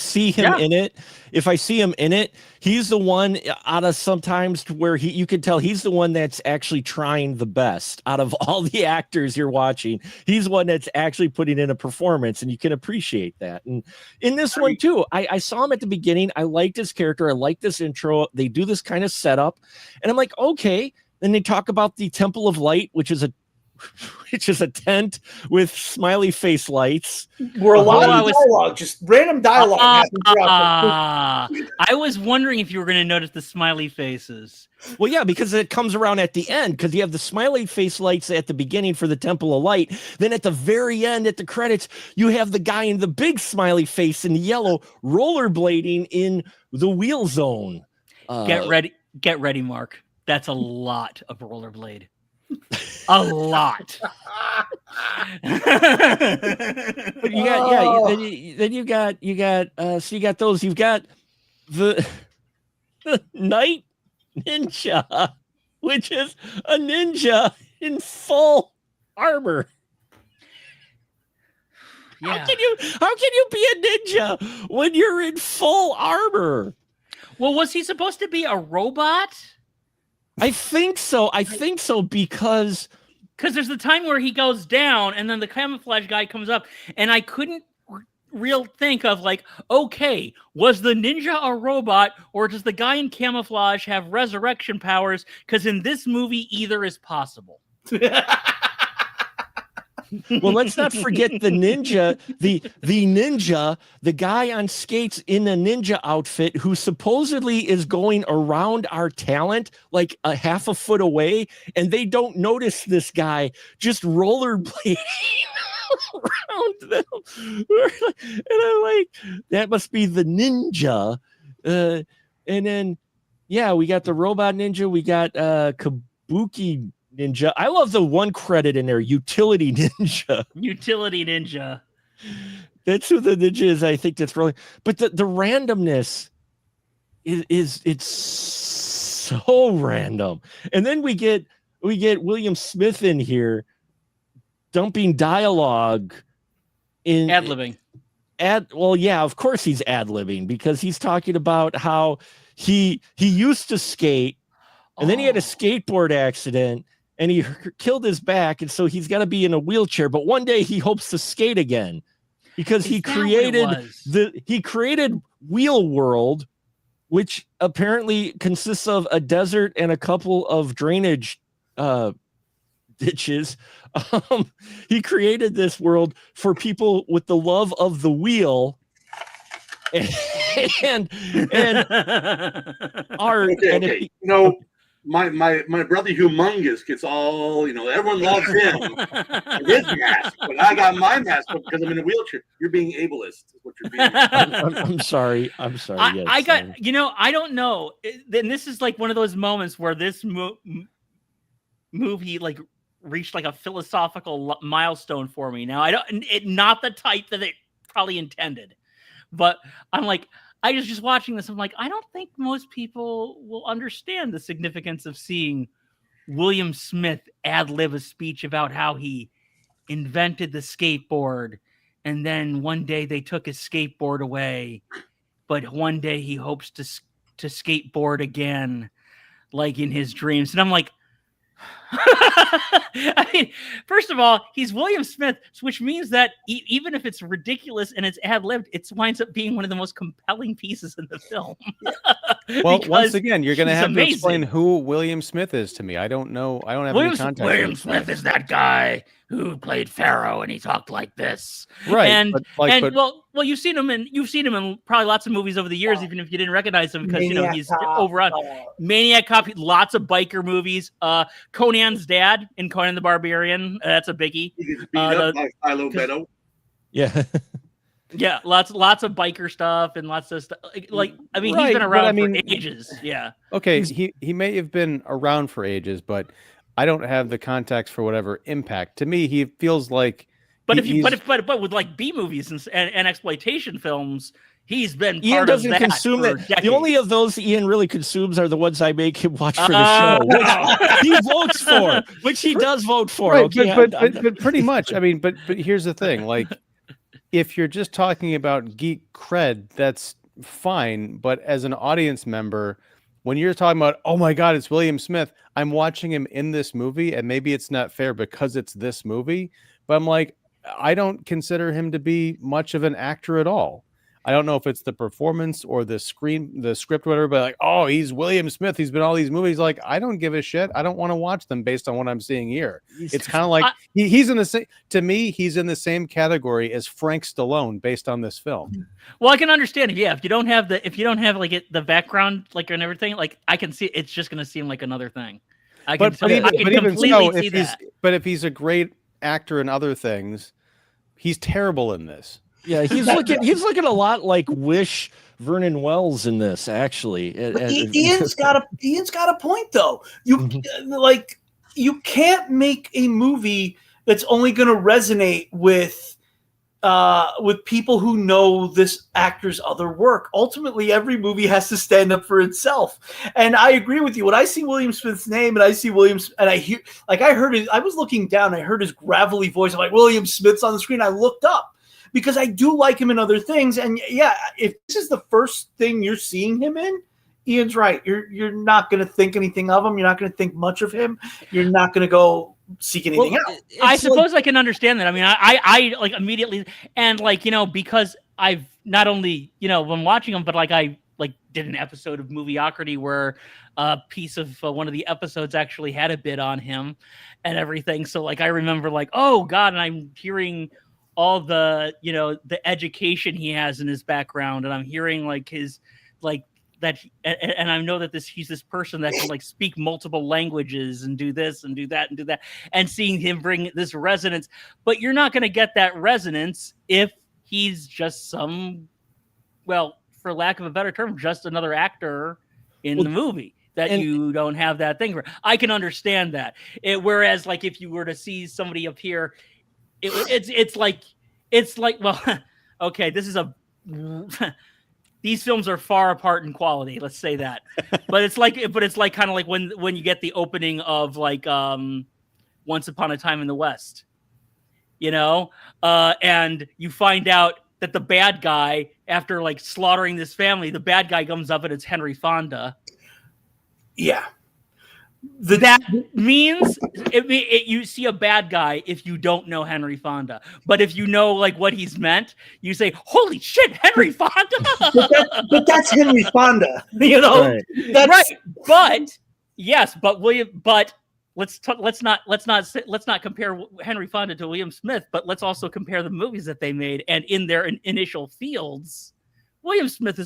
see him in it, he's the one out of sometimes where you can tell he's the one that's actually trying the best out of all the actors you're watching. He's one that's actually putting in a performance, and you can appreciate that. And in this one too, I saw him at the beginning. I liked his character. I liked this intro. They do this kind of setup, and I'm like, okay. Then they talk about the Temple of Light, which is a tent with smiley face lights. Where a lot of dialogue, just random dialogue. I was wondering if you were going to notice the smiley faces. Well, yeah, because it comes around at the end, because you have the smiley face lights at the beginning for the Temple of Light. Then at the very end, at the credits, you have the guy in the big smiley face in yellow rollerblading in the wheel zone. Get ready, Mark. That's a lot of rollerblade. A lot. But you got those. You've got the Night Ninja, which is a ninja in full armor. Yeah. How can you be a ninja when you're in full armor? Well, was he supposed to be a robot? I think so because there's the time where he goes down and then the camouflage guy comes up, and I couldn't think of, like, okay, was the ninja a robot, or does the guy in camouflage have resurrection powers? Because in this movie, either is possible. Well, let's not forget the ninja, the ninja, the guy on skates in a ninja outfit who supposedly is going around our talent like a half a foot away, and they don't notice this guy just rollerblading around them. And I'm like, that must be the ninja. And then, yeah, we got the robot ninja. We got Kabuki Ninja. I love the one credit in there, Utility Ninja. Utility Ninja. That's who the ninja is. I think that's really, but the randomness is it's so random. And then we get William Smith in here dumping dialogue in ad-libbing. Well, yeah, of course he's ad-libbing, because he's talking about how he used to skate, and then he had a skateboard accident and he killed his back, and so he's got to be in a wheelchair, but one day he hopes to skate again, because he created Wheel World, which apparently consists of a desert and a couple of drainage ditches. He created this world for people with the love of the wheel and art. Okay. My brother Humongous gets all, everyone loves him and his mask, but I got my mask because I'm in a wheelchair. You're being ableist, is what you're being. I'm sorry. Yes, I don't know. Then this is like one of those moments where this movie like reached like a philosophical milestone for me. Now not the type that it probably intended, but I'm like, I was just watching this. I'm like, I don't think most people will understand the significance of seeing William Smith ad-lib a speech about how he invented the skateboard, and then one day they took his skateboard away, but one day he hopes to skateboard again, like in his dreams. And I'm like, I mean, first of all, he's William Smith, which means that even if it's ridiculous and it's ad-libbed, it winds up being one of the most compelling pieces in the film. Well, once again, you're going to have to explain amazing. who William Smith is to me. I don't know. I don't have any context. William Smith is that guy who played Pharaoh, and he talked like this, right? And but well, you've seen him in probably lots of movies over the years, even if you didn't recognize him, because Maniac he's Cop, over on Maniac Cop, lots of biker movies. Conan's dad in Conan the Barbarian, that's a biggie. He gets beat up by Philo Beto. Yeah. Yeah, lots of biker stuff and lots of stuff. Like I mean, Right, he's been but around I mean, for ages. Yeah. Okay, he may have been around for ages, but I don't have the context for whatever impact. To me, he feels like. But with like B movies and exploitation films, he's been part Ian doesn't of that consume for that. decades. The only of those Ian really consumes are the ones I make him watch for the show, which he votes for, which he does vote for. Right, Okay, but pretty much. I mean, but here's the thing: like, if you're just talking about geek cred, that's fine. But as an audience member, when you're talking about, oh my God, it's William Smith, I'm watching him in this movie, and maybe it's not fair because it's this movie, but I'm like, I don't consider him to be much of an actor at all. I don't know if it's the performance or the script, whatever, but like, oh, he's William Smith. He's been in all these movies. Like, I don't give a shit. I don't want to watch them based on what I'm seeing here. It's kind of like he's in the same, to me, he's in the same category as Frank Stallone based on this film. Well, I can understand if you don't have like the background like and everything, like I can see it's just going to seem like another thing. I can completely see that. But if he's a great actor in other things, he's terrible in this. Yeah, he's looking a lot like Wish Vernon Wells in this, actually. Ian's got a point though. You can't make a movie that's only going to resonate with people who know this actor's other work. Ultimately, every movie has to stand up for itself. And I agree with you. When I see William Smith's name and I see and I hear, like, I heard I was looking down, I heard his gravelly voice. I'm like, William Smith's on the screen. I looked up because I do like him in other things. And yeah, if this is the first thing you're seeing him in, Ian's right. You're not going to think anything of him. You're not going to think much of him. You're not going to go seek anything out. I suppose I can understand that. I mean, I like immediately, and like, because I've not only, when watching them, but like I like did an episode of Movieocrity where a piece of one of the episodes actually had a bit on him and everything. So like, I remember like, oh God, and I'm hearing all the, the education he has in his background. And I'm hearing like his, like, that, and I know that he's this person that can like speak multiple languages and do this and do that and do that, and seeing him bring this resonance. But you're not going to get that resonance if he's just for lack of a better term, just another actor in the movie that you don't have that thing for. I can understand that. Whereas like if you were to see somebody up here, it's like, well, okay, this is these films are far apart in quality. Let's say that, but it's like kind of like when you get the opening of like Once Upon a Time in the West, and you find out that the bad guy, after like slaughtering this family, the bad guy comes up and it's Henry Fonda. Yeah. That means you see a bad guy if you don't know Henry Fonda, but if you know like what he's meant, you say, "Holy shit, Henry Fonda!" but that's Henry Fonda, Right. That's right. But yes, but let's not compare Henry Fonda to William Smith, but let's also compare the movies that they made, and in their initial fields. William Smith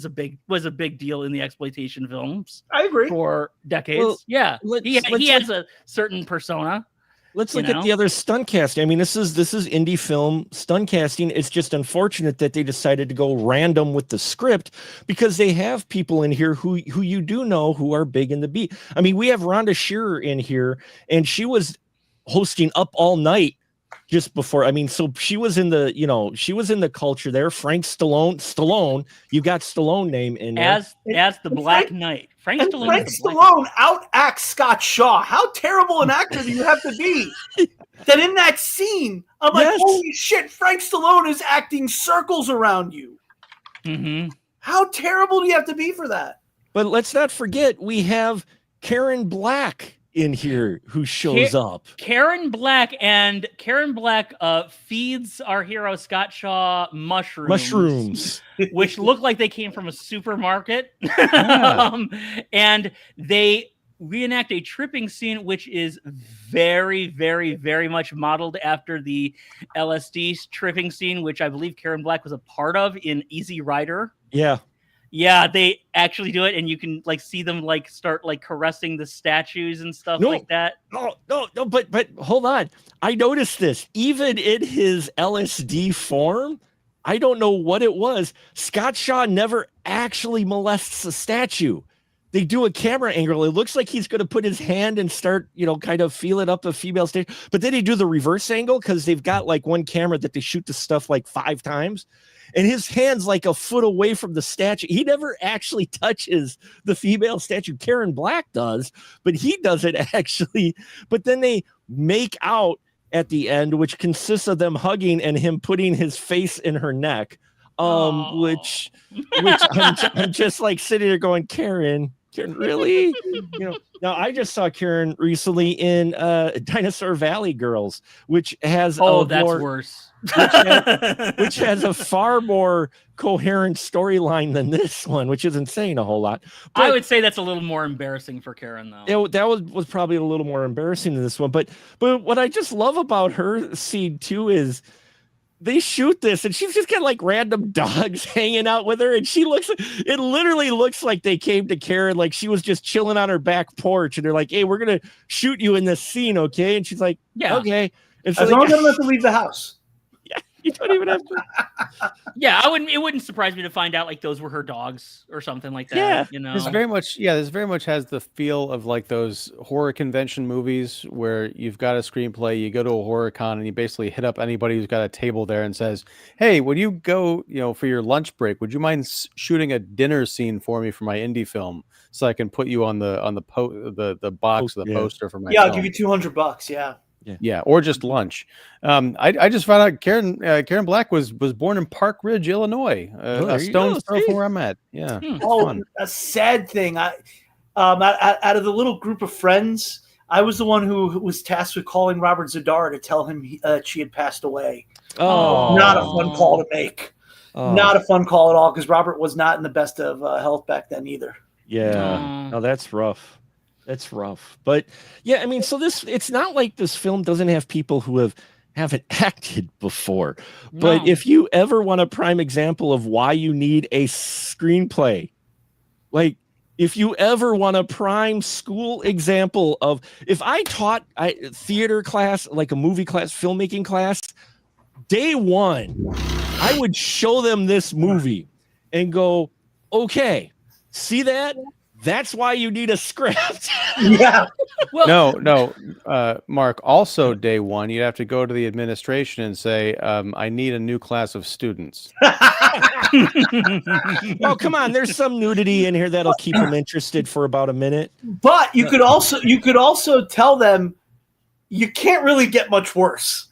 was a big deal in the exploitation films. I agree. For decades. Well, yeah. He has a certain persona. Let's look at the other stunt casting. I mean, this is indie film stunt casting. It's just unfortunate that they decided to go random with the script, because they have people in here who you do know who are big in the beat. I mean, we have Rhonda Shearer in here, and she was hosting Up All Night just before. I mean, so she was in the culture there. Frank Stallone. You got Stallone name in there. As the Black Knight. Frank And Stallone. Frank is the Black Stallone outacts Scott Shaw. How terrible an actor do you have to be? That in that scene, I'm like, Yes. holy shit, Frank Stallone is acting circles around you. Mm-hmm. How terrible do you have to be for that? But let's not forget we have Karen Black in here who shows up. Karen Black feeds our hero Scott Shaw mushrooms, which look like they came from a supermarket. Yeah. And they reenact a tripping scene, which is very, very, very much modeled after the LSD tripping scene, which I believe Karen Black was a part of in Easy Rider. Yeah. Yeah, they actually do it, and you can like see them like start like caressing the statues and stuff like that. No, but hold on. I noticed this. Even in his LSD form, I don't know what it was. Scott Shaw never actually molests a statue. They do a camera angle. It looks like he's going to put his hand and start, kind of feel it up a female statue. But then they do the reverse angle because they've got like one camera that they shoot the stuff like 5 times. And his hand's like a foot away from the statue. He never actually touches the female statue. Karen Black does, but he doesn't actually. But then they make out at the end, which consists of them hugging and him putting his face in her neck. Which I'm just like sitting there going, Karen, really? Now I just saw Karen recently in Dinosaur Valley Girls, which has worse. which has a far more coherent storyline than this one, which isn't saying a whole lot. But I would say that's a little more embarrassing for Karen, though. that was probably a little more embarrassing than this one. But what I just love about her scene too is they shoot this and she's just got like random dogs hanging out with her, and it literally looks like they came to Karen like she was just chilling on her back porch, and they're like, hey, we're gonna shoot you in this scene, okay? And she's like, yeah, okay. And so as long as I don't have to leave the house. Yeah, you don't even have to. Yeah, it wouldn't surprise me to find out like those were her dogs or something like that. Yeah, This very much has the feel of like those horror convention movies where you've got a screenplay, you go to a horror con, and you basically hit up anybody who's got a table there and says, "Hey, would you go, for your lunch break? Would you mind shooting a dinner scene for me for my indie film so I can put you on the box, the poster for my I'll film?" give you $200. Yeah. Yeah, or just lunch. I just found out Karen Black was born in Park Ridge, Illinois, a stone's throw from where I'm at. Yeah. Oh, a sad thing. Out of the little group of friends, I was the one who was tasked with calling Robert Zadar to tell him she had passed away. Oh, not a fun call to make. Not a fun call at all, because Robert was not in the best of health back then either. Yeah. No, that's rough. That's rough. But yeah, I mean, so it's not like this film doesn't have people who haven't acted before. But if you ever want a prime example of why you need a screenplay, like if you ever want a prime school example of, if I taught theater class, like a movie class, filmmaking class, day one, I would show them this movie and go, okay, see that? That's why you need a script. Yeah. Well, No, Mark. Also, day one, you'd have to go to the administration and say, "I need a new class of students." Oh, come on! There's some nudity in here that'll keep them interested for about a minute. But you could also tell them you can't really get much worse.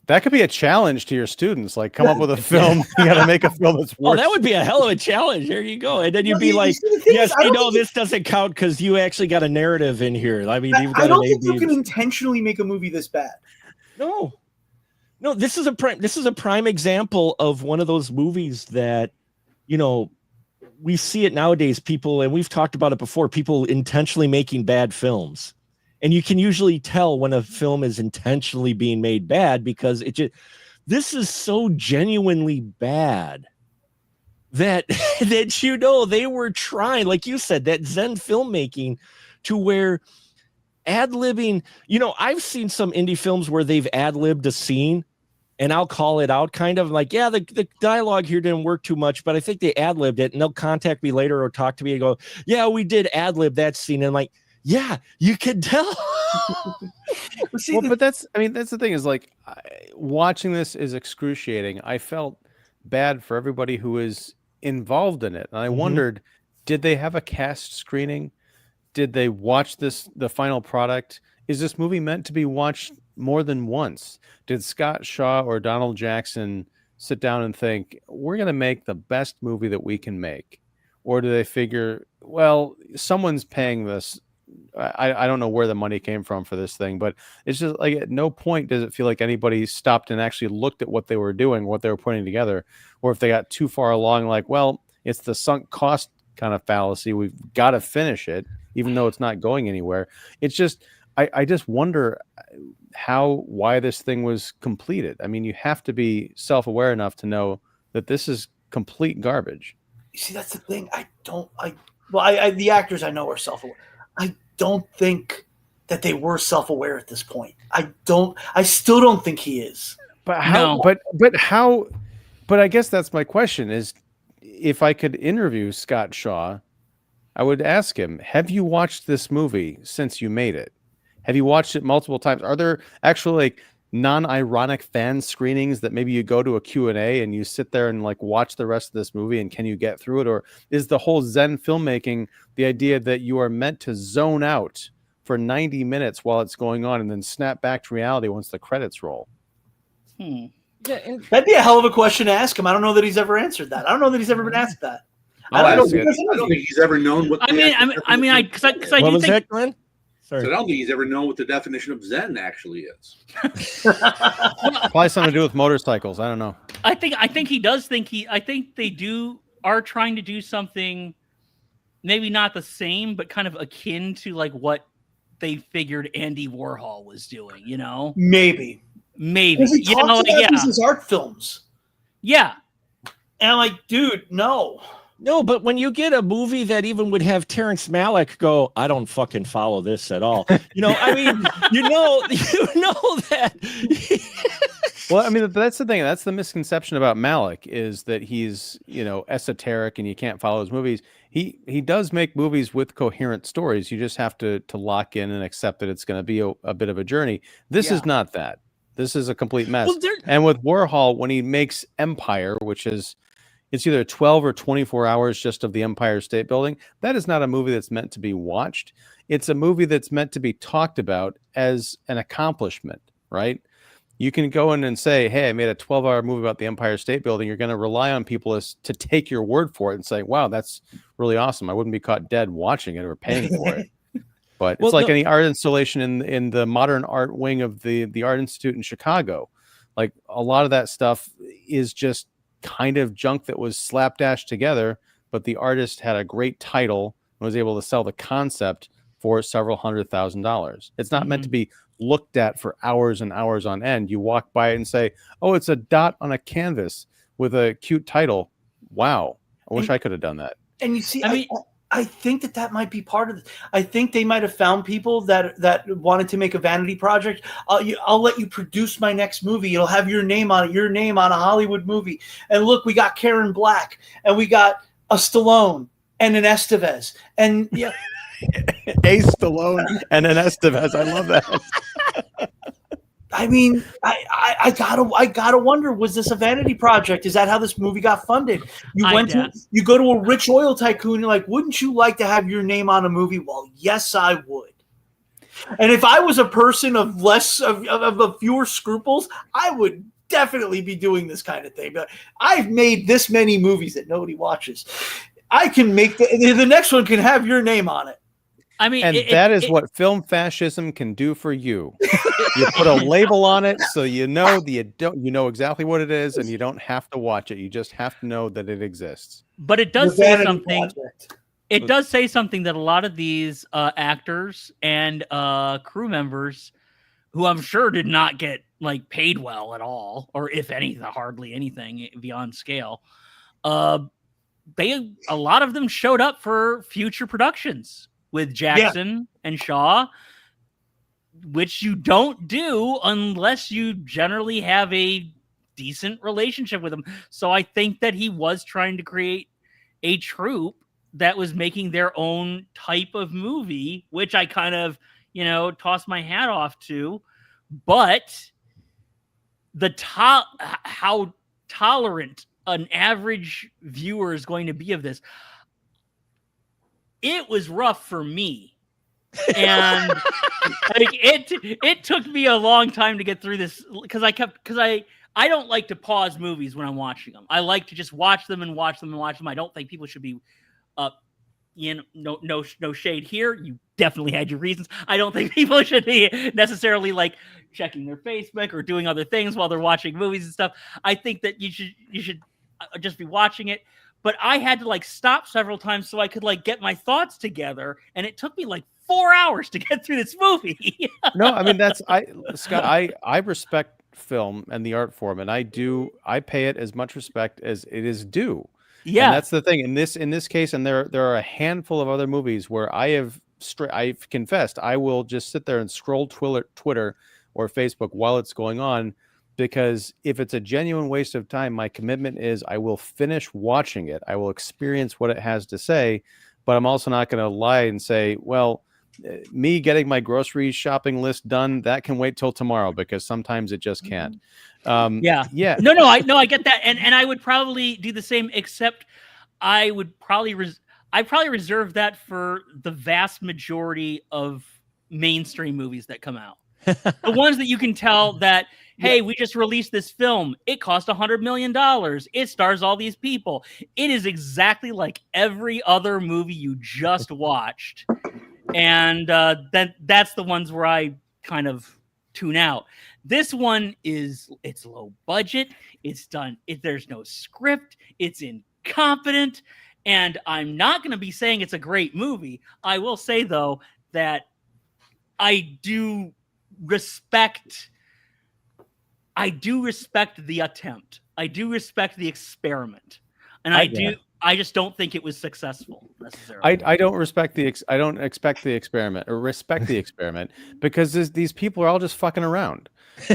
That could be a challenge to your students. Like, come up with a film. You got to make a film that's worse. Oh, that would be a hell of a challenge. There you go. And then you'd be like, yes, this doesn't count because you actually got a narrative in here. I mean, you've got I don't think you can intentionally make a movie this bad. No, this is a prime example of one of those movies that, we see it nowadays. People, and we've talked about it before, people intentionally making bad films. And you can usually tell when a film is intentionally being made bad because this is so genuinely bad that they were trying, like you said, that Zen filmmaking, to where ad-libbing, I've seen some indie films where they've ad-libbed a scene and I'll call it out kind of like, yeah, the dialogue here didn't work too much, but I think they ad-libbed it, and they'll contact me later or talk to me and go, yeah, we did ad-lib that scene. And I'm like, Yeah, you could tell. See, Well, but that's the thing is like watching this is excruciating. I felt bad for everybody who is involved in it. And I wondered, did they have a cast screening? Did they watch the final product? Is this movie meant to be watched more than once? Did Scott Shaw or Donald Jackson sit down and think, we're going to make the best movie that we can make? Or do they figure, well, someone's paying this? I don't know where the money came from for this thing, but it's just like at no point does it feel like anybody stopped and actually looked at what they were doing, what they were putting together, or if they got too far along, like, well, it's the sunk cost kind of fallacy. We've got to finish it, even though it's not going anywhere. It's just, I just wonder why this thing was completed. I mean, you have to be self-aware enough to know that this is complete garbage. You see, that's the thing. The actors I know are self-aware. I don't think that they were self-aware at this point. I still don't think he is. But how? No. But how? But I guess that's my question: is if I could interview Scott Shaw, I would ask him, "Have you watched this movie since you made it? Have you watched it multiple times? Are there actually like non-ironic fan screenings that maybe you go to a Q&A and you sit there and like watch the rest of this movie, and can you get through it? Or is the whole Zen filmmaking the idea that you are meant to zone out for 90 minutes while it's going on and then snap back to reality once the credits roll?" Yeah, That'd be a hell of a question to ask him. I don't know that he's ever answered that. I don't know that he's ever been asked that. I don't think he's ever known what. I because I what do was think that, Glenn? Sorry. I don't think he's ever known what the definition of Zen actually is. Probably something to do with motorcycles. I don't know. I think he does think I think they are trying to do something, maybe not the same, but kind of akin to like what they figured Andy Warhol was doing. You know, Maybe. Because He talks about these as art films. yeah. And I'm like, dude, no. No, but when you get a movie that even would have Terrence Malick go, I don't fucking follow this at all. You know, I mean, you know that. Well, I mean, that's the thing. That's the misconception about Malick, is that he's, esoteric and you can't follow his movies. He does make movies with coherent stories. You just have to lock in and accept that it's going to be a bit of a journey. This is not that. This is a complete mess. Well, and with Warhol, when he makes Empire, which is, it's either 12 or 24 hours just of the Empire State Building, that is not a movie that's meant to be watched. It's a movie that's meant to be talked about as an accomplishment, right? You can go in and say, hey, I made a 12-hour movie about the Empire State Building. You're going to rely on people to take your word for it and say, wow, that's really awesome. I wouldn't be caught dead watching it or paying for it. But it's like any art installation in the modern art wing of the Art Institute in Chicago. Like a lot of that stuff is just kind of junk that was slapdash together, but the artist had a great title and was able to sell the concept for several $100,000. It's not meant to be looked at for hours and hours on end. You walk by it and say, oh, it's a dot on a canvas with a cute title. Wow. I wish I could have done that. And you see, I think that might be part of it. I think they might have found people that wanted to make a vanity project. I'll let you produce my next movie. It'll have your name on it, your name on a Hollywood movie. And look, we got Karen Black, and we got a Stallone and an Estevez. And yeah, a Stallone and an Estevez. I love that. I mean, I gotta wonder, was this a vanity project? Is that how this movie got funded? You go to a rich oil tycoon, you're like, wouldn't you like to have your name on a movie? Well, yes, I would. And if I was a person of fewer scruples, I would definitely be doing this kind of thing. But I've made this many movies that nobody watches. I can make the next one can have your name on it. I mean, that is what film fascism can do for you. You put a label on it, so you know exactly what it is, and you don't have to watch it. You just have to know that it exists. But it does say something. It does say something that a lot of these actors and crew members, who I'm sure did not get like paid well at all, or if anything, hardly anything beyond scale. A lot of them showed up for future productions with Jackson and Shaw, which you don't do unless you generally have a decent relationship with them. So I think that he was trying to create a troupe that was making their own type of movie, which I kind of, tossed my hat off to. But how tolerant an average viewer is going to be of this, it was rough for me. And like it took me a long time to get through this because I don't like to pause movies when I'm watching them. I like to just watch them and watch them and watch them. I don't think people should be no shade here. You definitely had your reasons. I don't think people should be necessarily like checking their Facebook or doing other things while they're watching movies and stuff. I think that you should just be watching it. But I had to like stop several times so I could like get my thoughts together, and it took me like 4 hours to get through this movie. No, I mean Scott, I respect film and the art form, and I pay it as much respect as it is due. Yeah, and that's the thing in this case, and there are a handful of other movies where I've confessed I will just sit there and scroll Twitter or Facebook while it's going on, because if it's a genuine waste of time, my commitment is I will finish watching it. I will experience what it has to say, but I'm also not going to lie and say, well, me getting my grocery shopping list done, that can wait till tomorrow, because sometimes it just can't. Yeah. No, I get that, and I would probably do the same, except I would probably reserve that for the vast majority of mainstream movies that come out. The ones that you can tell that, hey, we just released this film. It cost $100 million. It stars all these people. It is exactly like every other movie you just watched. And that's the ones where I kind of tune out. This one it's low budget. It's done. There's no script. It's incompetent. And I'm not going to be saying it's a great movie. I will say, though, that I do respect the attempt. I do respect the experiment. And I just don't think it was successful necessarily. I don't respect I don't expect the experiment or respect the experiment, because these people are all just fucking around.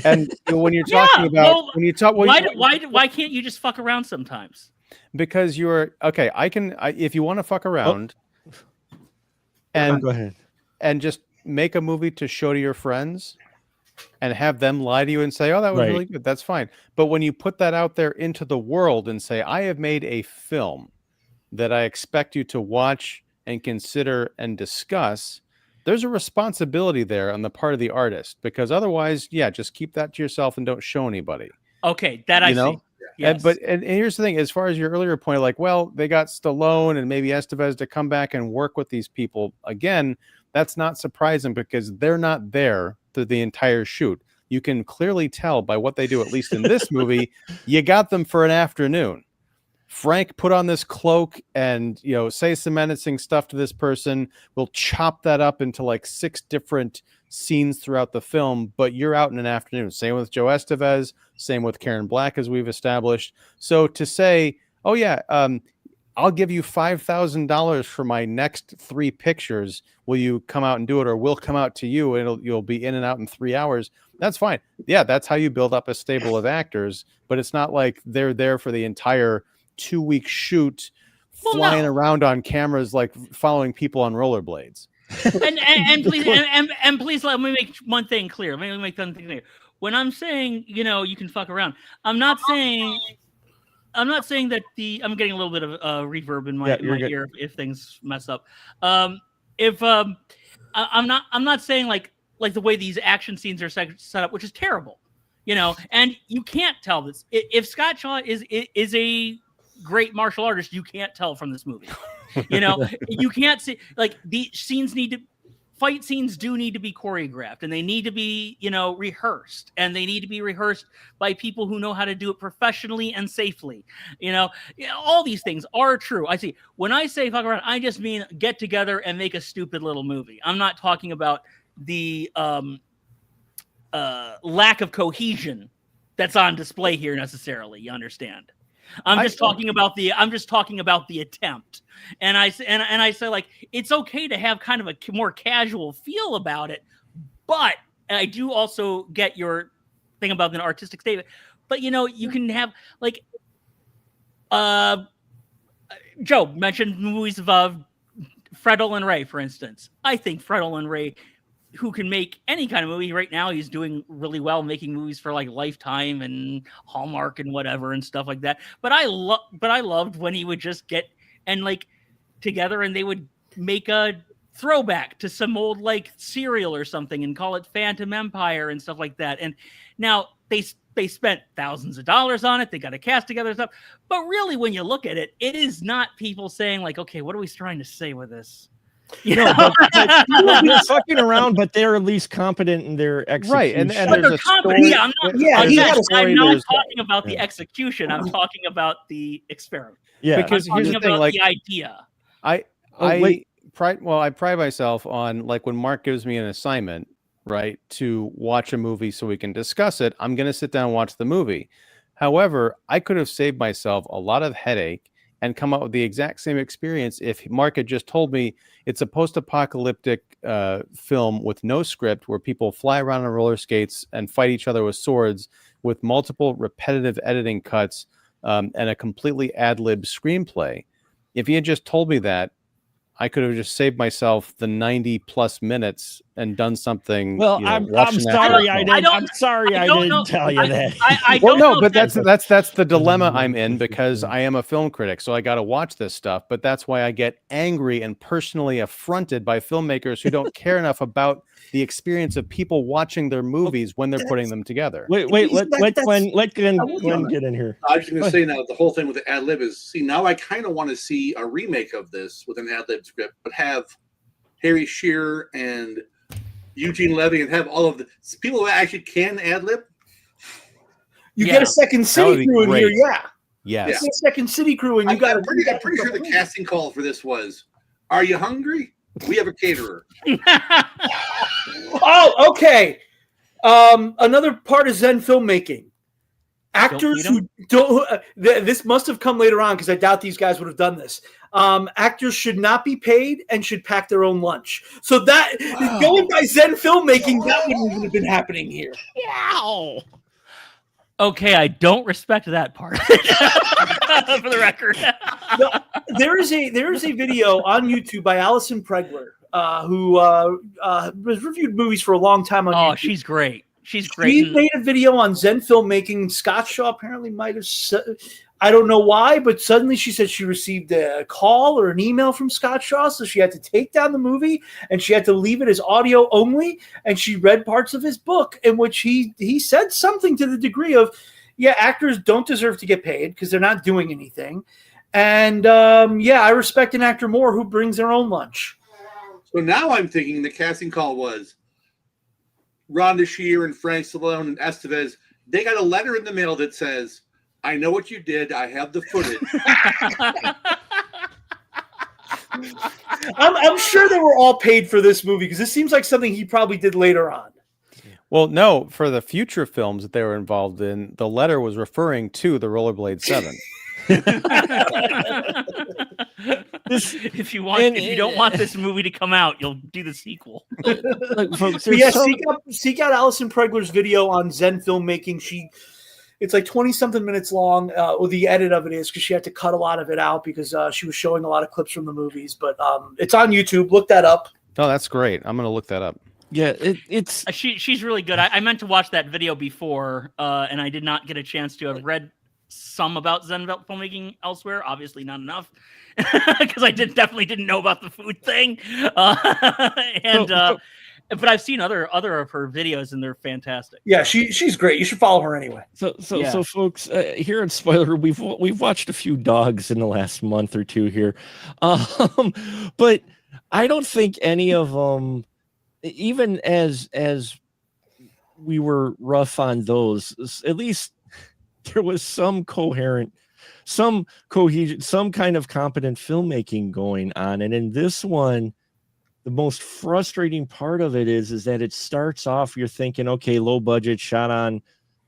And when you're talking about why can't you just fuck around sometimes? Because you're okay. If you want to fuck around, and go ahead and just make a movie to show to your friends and have them lie to you and say, oh, that was really good. That's fine. But when you put that out there into the world and say, I have made a film that I expect you to watch and consider and discuss, there's a responsibility there on the part of the artist, because otherwise, just keep that to yourself and don't show anybody. Okay. That I see. Yes. And here's the thing, as far as your earlier point, like, well, they got Stallone and maybe Estevez to come back and work with these people again. That's not surprising, because they're not there through the entire shoot. You can clearly tell by what they do, at least in this movie. You got them for an afternoon. Frank, put on this cloak and, say some menacing stuff to this person. We'll chop that up into like 6 different scenes throughout the film, but you're out in an afternoon. Same with Joe Estevez, same with Karen Black, as we've established. So to say, oh yeah, I'll give you $5,000 for my next 3 pictures. Will you come out and do it? Or we'll come out to you and you'll be in and out in 3 hours. That's fine. Yeah, that's how you build up a stable of actors, but it's not like they're there for the entire 2-week shoot, flying around on cameras, like following people on rollerblades. and please let me make one thing clear. Let me make something clear. When I'm saying, you can fuck around, I'm not saying that I'm getting a little bit of reverb in my ear if things mess up. I'm not saying like the way these action scenes are set up, which is terrible, and you can't tell this. If Scott Shaw is a great martial artist, you can't tell from this movie. You can't see, like, the fight scenes do need to be choreographed, and they need to be, rehearsed, and they need to be rehearsed by people who know how to do it professionally and safely. All these things are true. I see. When I say fuck around, I just mean get together and make a stupid little movie. I'm not talking about the lack of cohesion that's on display here necessarily. You understand? I'm just talking about the attempt. And I say, like, it's okay to have kind of a more casual feel about it, but I do also get your thing about an artistic statement. But you can have, like, Joe mentioned movies of Fred Olen Ray, for instance. I think Fred Olen Ray, who can make any kind of movie right now, he's doing really well making movies for like Lifetime and Hallmark and whatever and stuff like that. But I loved when he would just get and like together and they would make a throwback to some old like serial or something and call it Phantom Empire and stuff like that. And now they spent thousands of dollars on it. They got a cast together and stuff. But really, when you look at it, it is not people saying like, okay, what are we trying to say with this? You know, they're fucking around, but they're at least competent in their execution. Right, and but there's a competent. story. Yeah, I'm not talking about the execution. I'm talking about the experiment. Yeah, because here's the thing, like the idea. I pride myself on, like, when Mark gives me an assignment, right, to watch a movie so we can discuss it, I'm going to sit down and watch the movie. However, I could have saved myself a lot of headache and come up with the exact same experience if Mark had just told me it's a post-apocalyptic film with no script where people fly around on roller skates and fight each other with swords with multiple repetitive editing cuts and a completely ad-lib screenplay. If he had just told me that, I could have just saved myself the 90 plus minutes and done something. Well, I'm sorry I didn't tell you that. I well, don't no, know but that's the dilemma I'm in, because I am a film critic, so I got to watch this stuff. But that's why I get angry and personally affronted by filmmakers who don't care enough about the experience of people watching their movies when they're putting them together. Wait, let Glenn get in here. I was going to say, now the whole thing with the ad lib is, see, now I kind of want to see a remake of this with an ad lib script, but have Harry Shearer and Eugene Levy and have all of the people who actually can ad lib. You get a Second City crew in here, Yes. You get a Second City crew, and I'm pretty sure the casting call for this was, "Are you hungry? We have a caterer." Oh, okay. Another part of Zen filmmaking. Actors who don't. This must have come later on, because I doubt these guys would have done this. Actors should not be paid and should pack their own lunch. So that going by Zen filmmaking, that wouldn't even have been happening here. Wow. Okay, I don't respect that part. For the record, No, there is a video on YouTube by Alison Pregler, who has reviewed movies for a long time on YouTube. She's great. She's great. She made a video on Zen filmmaking. Scott Shaw apparently might have I don't know why, but suddenly she said she received a call or an email from Scott Shaw, so she had to take down the movie and she had to leave it as audio only, and she read parts of his book in which he said something to the degree of, yeah, actors don't deserve to get paid because they're not doing anything. And I respect an actor more who brings their own lunch. So now I'm thinking the casting call was Rhonda Shear and Frank Stallone and Estevez. They got a letter in the mail that says, "I know what you did. I have the footage." I'm sure they were all paid for this movie, because this seems like something he probably did later on. Well, no, for the future films that they were involved in, the letter was referring to the Rollerblade 7. If you don't want this movie to come out, you'll do the sequel. Look, folks, seek out Alison Pregler's video on Zen filmmaking. It's like 20-something minutes long, or the edit of it is, because she had to cut a lot of it out because she was showing a lot of clips from the movies. But it's on YouTube. Look that up. Oh, that's great. I'm going to look that up. Yeah, it's she's really good. I meant to watch that video before, and I did not get a chance to. I've read some about Zen filmmaking elsewhere, obviously not enough, because I definitely didn't know about the food thing. But I've seen other of her videos, and they're fantastic. Yeah, she's great. You should follow her anyway. So folks, here at Spoiler, we've watched a few dogs in the last month or two here, but I don't think any of them, even as we were rough on those, at least there was some coherent, some cohesion, some kind of competent filmmaking going on. And in this one, the most frustrating part of it is that it starts off, you're thinking, okay, low budget, shot on,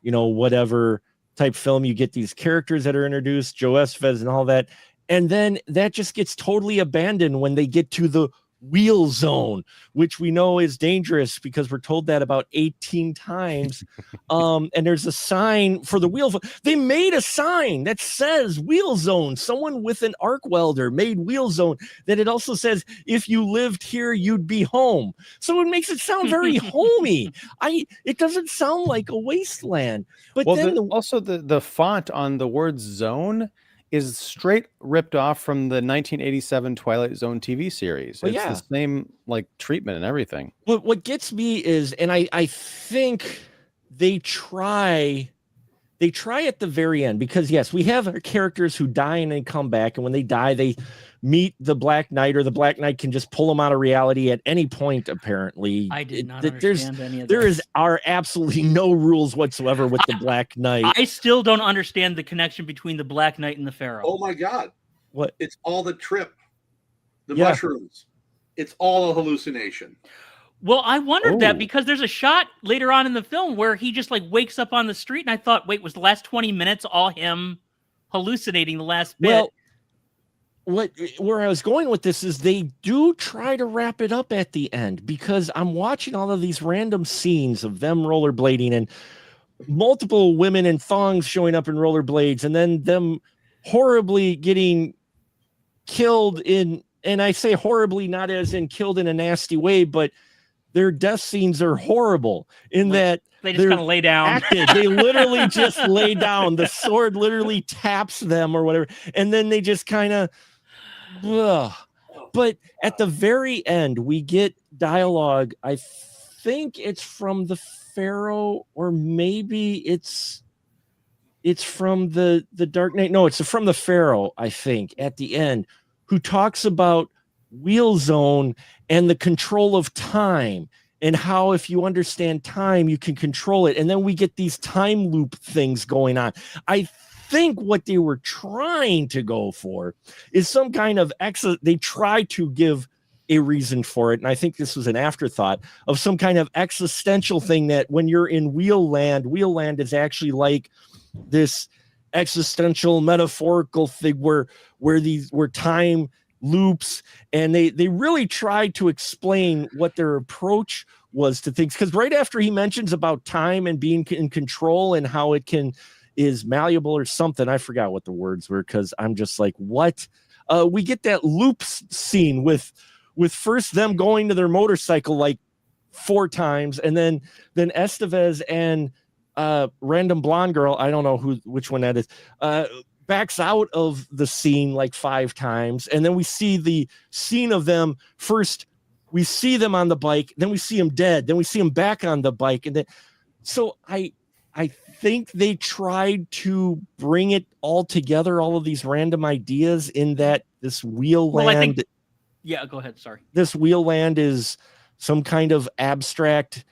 whatever type film. You get these characters that are introduced, Joe Estevez and all that. And then that just gets totally abandoned when they get to the wheel zone, which we know is dangerous because we're told that about 18 times. And there's a sign for the wheel. They made a sign that says wheel zone. Someone with an arc welder made wheel zone that it also says, if you lived here, you'd be home. So it makes it sound very homey. It doesn't sound like a wasteland. But Well, then also the font on the word zone is straight ripped off from the 1987 Twilight Zone TV series. Well, it's yeah. the same like treatment and everything. What gets me is, and I think they try at the very end, because yes, we have our characters who die and then come back, and when they die, they meet the Black Knight, or the Black Knight can just pull them out of reality at any point. Apparently, I did not understand any of there this. are absolutely no rules whatsoever with the Black Knight. I still don't understand the connection between the Black Knight and the Pharaoh. Oh my God! What? It's all the trip, the Yeah. mushrooms. It's all a hallucination. Well, I wondered that Oh. because there's a shot later on in the film where he just like wakes up on the street, and I thought, wait, was the last 20 minutes all him hallucinating the last bit? Well, where I was going with this is they do try to wrap it up at the end, because I'm watching all of these random scenes of them rollerblading and multiple women in thongs showing up in rollerblades, and then them horribly getting killed in, and I say horribly not as in killed in a nasty way, but their death scenes are horrible in that They just kind of lay down. acted. They literally just lay down. The sword literally taps them or whatever, and then they just kind of. But at the very end, we get dialogue. I think it's from the Pharaoh, or maybe it's from the Dark Knight. No, it's from the Pharaoh, I think, at the end, who talks about wheel zone and the control of time, and how if you understand time, you can control it. And then we get these time loop things going on. I think what they were trying to go for is some kind of they try to give a reason for it, and I think this was an afterthought of some kind of existential thing, that when you're in wheel land is actually like this existential metaphorical thing where time loops, and they really tried to explain what their approach was to things, because right after he mentions about time and being in control and how it is malleable or something, I forgot what the words were, because I'm just like, what? We get that loops scene with first them going to their motorcycle like 4 times, and then Estevez and random blonde girl, I don't know which one that is, backs out of the scene like 5 times, and then we see the scene of them. First we see them on the bike, then we see them dead, then we see them back on the bike, and then so I think they tried to bring it all together, all of these random ideas, in that this wheel land. Well, I think, yeah, go ahead. Sorry. This wheel land is some kind of abstract,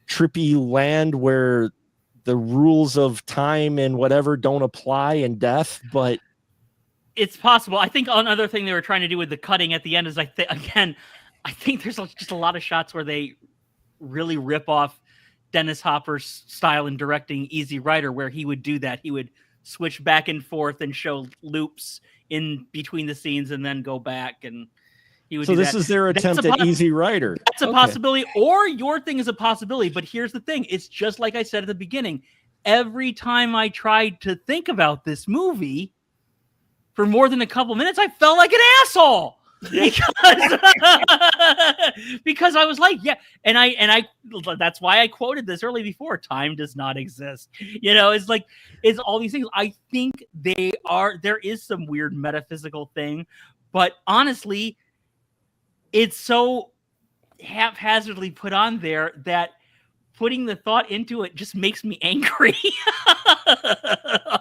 trippy land where the rules of time and whatever don't apply in death, but it's possible. I think another thing they were trying to do with the cutting at the end is, I think there's just a lot of shots where they really rip off Dennis Hopper's style in directing Easy Rider, where he would do that. He would switch back and forth and show loops in between the scenes and then go back, and he would. So do this that. is their attempt at Easy Rider. That's a possibility, or your thing is a possibility. But here's the thing: it's just like I said at the beginning. Every time I tried to think about this movie for more than a couple minutes, I felt like an asshole. Because I was like, yeah, and I that's why I quoted this early before. Time does not exist. It's like, it's all these things. I think there is some weird metaphysical thing, but honestly, it's so haphazardly put on there that putting the thought into it just makes me angry.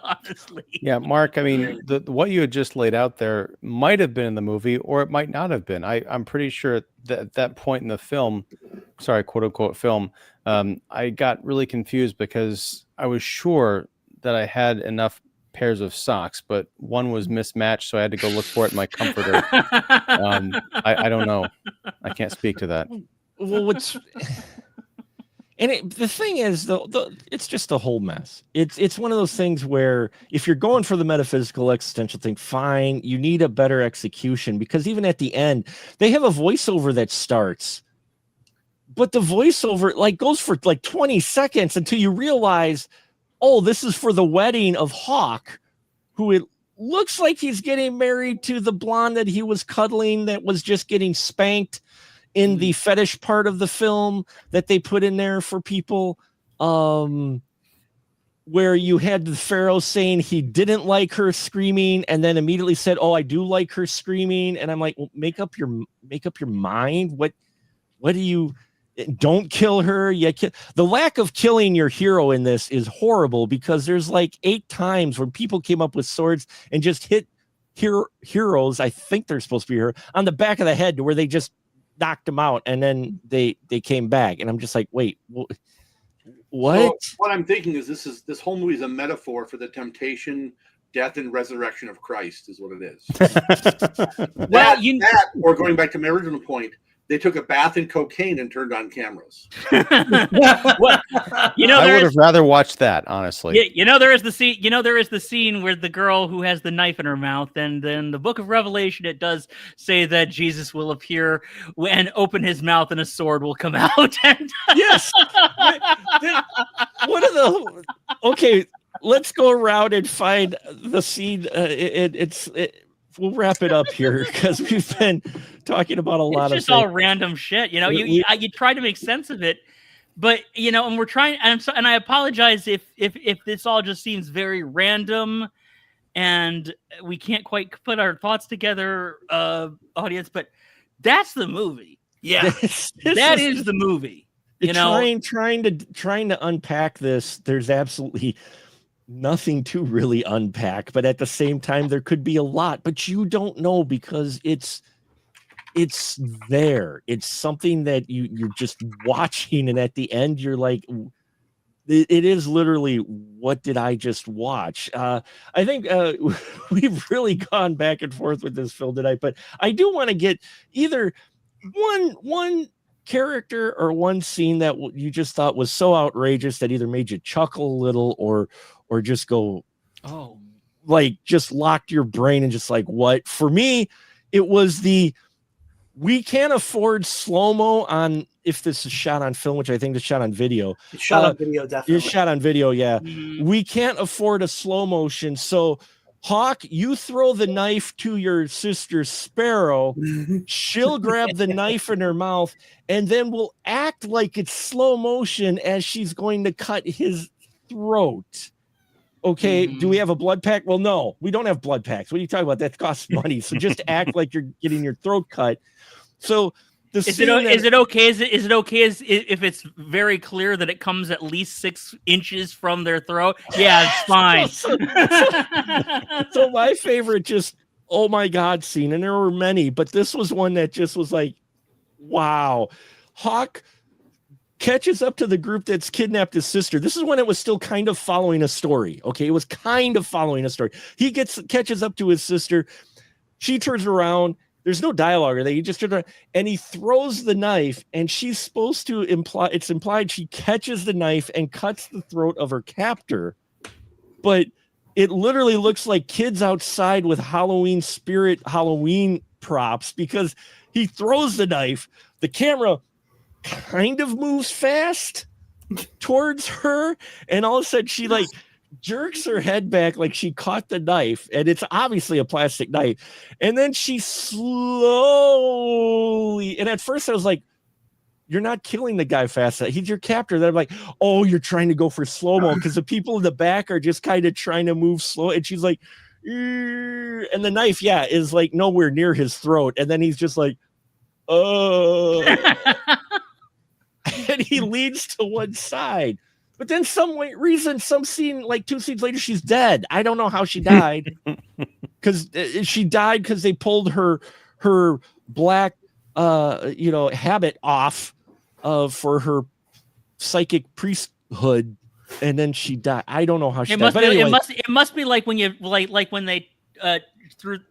Honestly. Yeah, Mark, I mean, what you had just laid out there might have been in the movie, or it might not have been. I'm pretty sure that at that point in the film, sorry, quote unquote film, I got really confused because I was sure that I had enough pairs of socks, but one was mismatched, so I had to go look for it in my comforter. I don't know. I can't speak to that. Well, And the thing is, it's just a whole mess. It's one of those things where if you're going for the metaphysical existential thing, fine. You need a better execution, because even at the end, they have a voiceover that starts, but the voiceover like goes for like 20 seconds until you realize, oh, this is for the wedding of Hawk, who it looks like he's getting married to the blonde that he was cuddling that was just getting spanked in the fetish part of the film that they put in there for people, where you had the Pharaoh saying he didn't like her screaming and then immediately said, oh, I do like her screaming. And I'm like, well, make up your mind. What do you, don't kill her. The lack of killing your hero in this is horrible, because there's like 8 times where people came up with swords and just hit heroes. I think they're supposed to be here on the back of the head, to where they just knocked them out, and then they came back, and I'm just like, wait, what? So what I'm thinking is this whole movie is a metaphor for the temptation, death, and resurrection of Christ, is what it is. Well, or going back to my original point, they took a bath in cocaine and turned on cameras. Well, I would have rather watched that, honestly. There is the scene. There is the scene where the girl who has the knife in her mouth, and then the Book of Revelation, it does say that Jesus will appear and open his mouth, and a sword will come out. Yes. Okay, let's go around and find the scene. We'll wrap it up here, because we've been talking about a lot of just all random shit. You try to make sense of it, but and we're trying. And I apologize if this all just seems very random, and we can't quite put our thoughts together, audience. But that's the movie. Yeah, that is the movie. Trying to unpack this, there's absolutely nothing to really unpack, but at the same time there could be a lot, but you don't know, because it's there. It's something that you're just watching, and at the end you're like, it is literally, what did I just watch? I think we've really gone back and forth with this film tonight, but I do want to get either one character or one scene that you just thought was so outrageous that either made you chuckle a little or just go, oh, like just locked your brain and just like, what? For me, it was we can't afford slow-mo on, if this is shot on film, which I think is shot on video. It's shot on video, definitely. It's shot on video, yeah. Mm-hmm. We can't afford a slow motion. So Hawk, you throw the knife to your sister Sparrow, she'll grab the knife in her mouth, and then we'll act like it's slow motion as she's going to cut his throat. Okay, do we have a blood pack? Well, no, we don't have blood packs. What are you talking about? That costs money. So just act like you're getting your throat cut. So is it okay? Is it okay if it's very clear that it comes at least 6 inches from their throat? Yeah, it's fine. So my favorite, just oh my god scene, and there were many, but this was one that just was like, wow. Hawk catches up to the group that's kidnapped his sister. This is when it was still kind of following a story. Okay, it was kind of following a story. He catches up to his sister. She turns around. There's no dialogue or that. He just turns around and he throws the knife, and she's supposed to it's implied she catches the knife and cuts the throat of her captor. But it literally looks like kids outside with Halloween props, because he throws the knife. The camera kind of moves fast towards her, and all of a sudden she like jerks her head back like she caught the knife, and it's obviously a plastic knife, and then she slowly, and at first I was like, you're not killing the guy fast enough. He's your captor. Then I'm like, oh, you're trying to go for slow-mo, because the people in the back are just kind of trying to move slow, and she's like, and the knife is like nowhere near his throat, and then he's just like, and he leans to one side. But then some scene, like 2 scenes later, she's dead. I don't know how she died. Because she died because they pulled her black habit off for her psychic priesthood, and then she died. I don't know how she died. It must be like when you like when they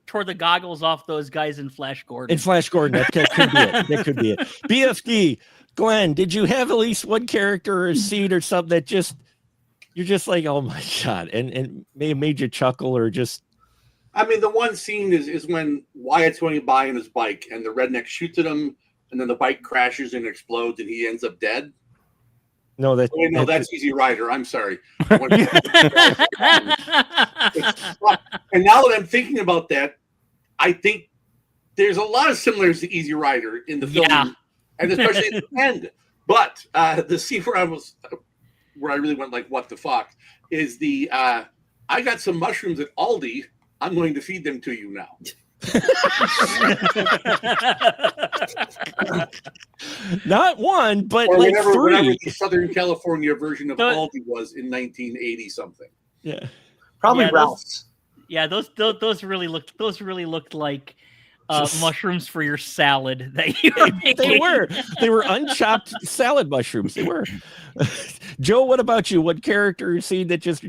tore the goggles off those guys in Flash Gordon. That could be it. That could be it. BFD, Glenn, did you have at least one character or a scene or something that you're just like, oh my God, and may have made you chuckle or just. I mean, the one scene is when Wyatt's going by on his bike and the redneck shoots at him, and then the bike crashes and explodes, and he ends up dead. No, that's Easy Rider. I'm sorry. And now that I'm thinking about that, I think there's a lot of similarities to Easy Rider in the film, and especially at the end. But the scene where I really went like, what the fuck, is the I got some mushrooms at Aldi. I'm going to feed them to you now. Not one, but or like whatever 3. the Southern California version of Aldi was in 1980 something. Yeah, probably Ralph's. Those really looked like mushrooms for your salad that you were making. They were unchopped salad mushrooms. They were. Joe, what about you? What character scene that just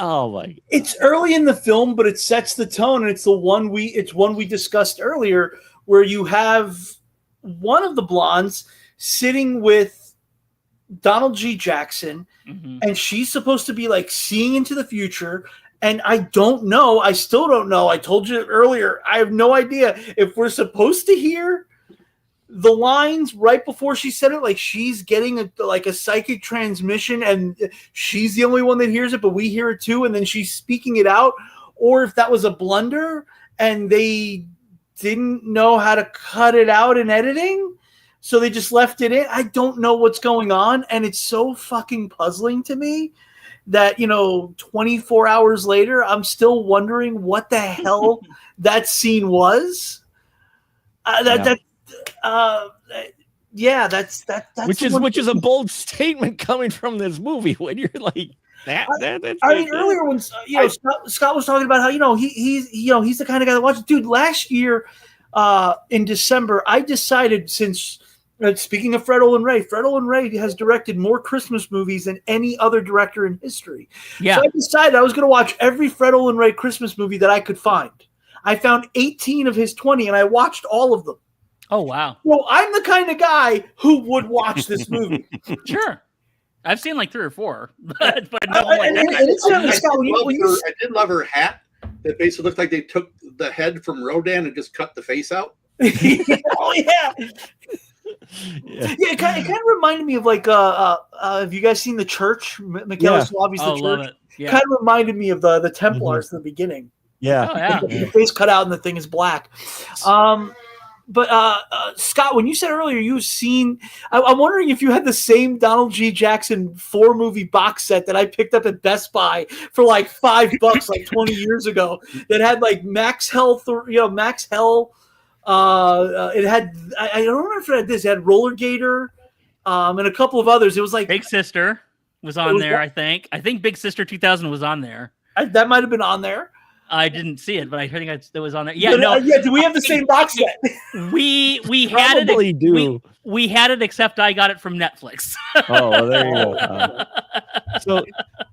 oh my! It's early in the film, but it sets the tone, and it's one we discussed earlier, where you have one of the blondes sitting with Donald G. Jackson, and she's supposed to be like seeing into the future. And I still don't know. I told you earlier, I have no idea if we're supposed to hear the lines right before she said it, like she's getting a psychic transmission and she's the only one that hears it, but we hear it too, and then she's speaking it out, or if that was a blunder and they didn't know how to cut it out in editing, so they just left it in. I don't know what's going on, and it's so fucking puzzling to me that 24 hours later, I'm still wondering what the hell that scene was. That's which is a bold statement coming from this movie when you're like that. Earlier when Scott was talking about how he's the kind of guy that watches. Dude, last year in December, I decided, since speaking of Fred Olen Ray has directed more Christmas movies than any other director in history. Yeah. So I decided I was going to watch every Fred Olen Ray Christmas movie that I could find. I found 18 of his 20, and I watched all of them. Oh, wow. Well, I'm the kind of guy who would watch this movie. Sure. I've seen like 3 or 4, but no I did love her hat that basically looked like they took the head from Rodan and just cut the face out. Oh, yeah. It kind of reminded me of like have you guys seen The Church? Michaela Slavi's The Church. Love it. Yeah. Kind of reminded me of the Templars in the beginning. Yeah. Oh, yeah. The face cut out and the thing is black. But Scott, when you said earlier you've seen, I'm wondering if you had the same Donald G. Jackson 4-movie box set that I picked up at Best Buy for like $5 like 20 years ago, that had like Max Hell. It had, I don't remember if it had this. It had Roller Gator, and a couple of others. It was like Big Sister was on there. I think Big Sister 2000 was on there. That might have been on there. I didn't see it, but I think it was on there. Yeah, do we have the same box set? We had Probably it. do. We had it, except I got it from Netflix. Oh, well, there you go. So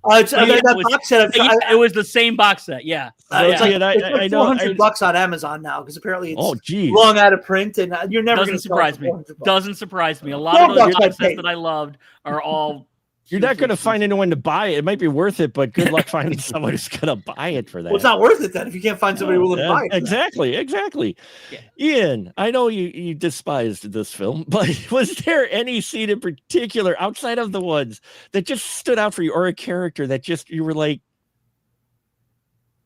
that box set. It was the same box set. Yeah. It's I know $400 on Amazon now, because apparently it's geez. long out of print, and you're never going to surprise me. Doesn't surprise me. A lot of those box sets that I loved are all. You're not going to find anyone to buy it. It might be worth it, but good luck finding someone who's going to buy it for that. Well, it's not worth it then if you can't find somebody willing to buy it. Exactly. Yeah. Ian, I know you despised this film, but was there any scene in particular outside of the ones that just stood out for you, or a character that just you were like,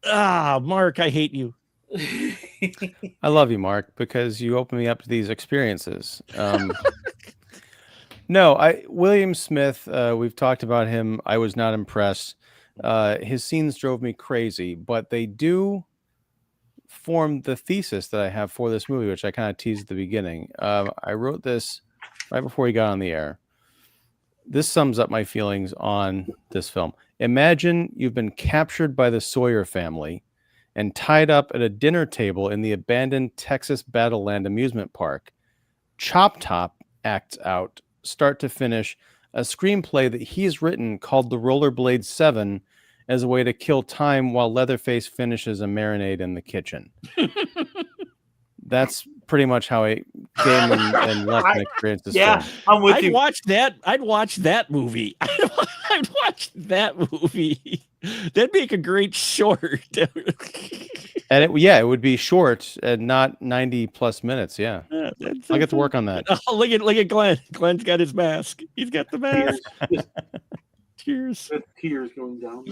Mark, I hate you? I love you, Mark, because you open me up to these experiences. No, William Smith, we've talked about him. I was not impressed. His scenes drove me crazy, but they do form the thesis that I have for this movie, which I kind of teased at the beginning. I wrote this right before he got on the air. This sums up my feelings on this film. Imagine you've been captured by the Sawyer family and tied up at a dinner table in the abandoned Texas Battleland amusement park. Chop Top acts out, start to finish, a screenplay that he's written called The Rollerblade 7 as a way to kill time while Leatherface finishes a marinade in the kitchen. That's pretty much how I Damon and Lefton experience this Yeah, film. I'm with I'd you. watch that. I'd watch that movie. I'd watch that movie. That'd make a great short. And it would be short and not 90 plus minutes. Yeah. I'll get to work on that. Oh, look at Glenn. Glenn's got his mask. He's got the mask. Tears. Tears going down.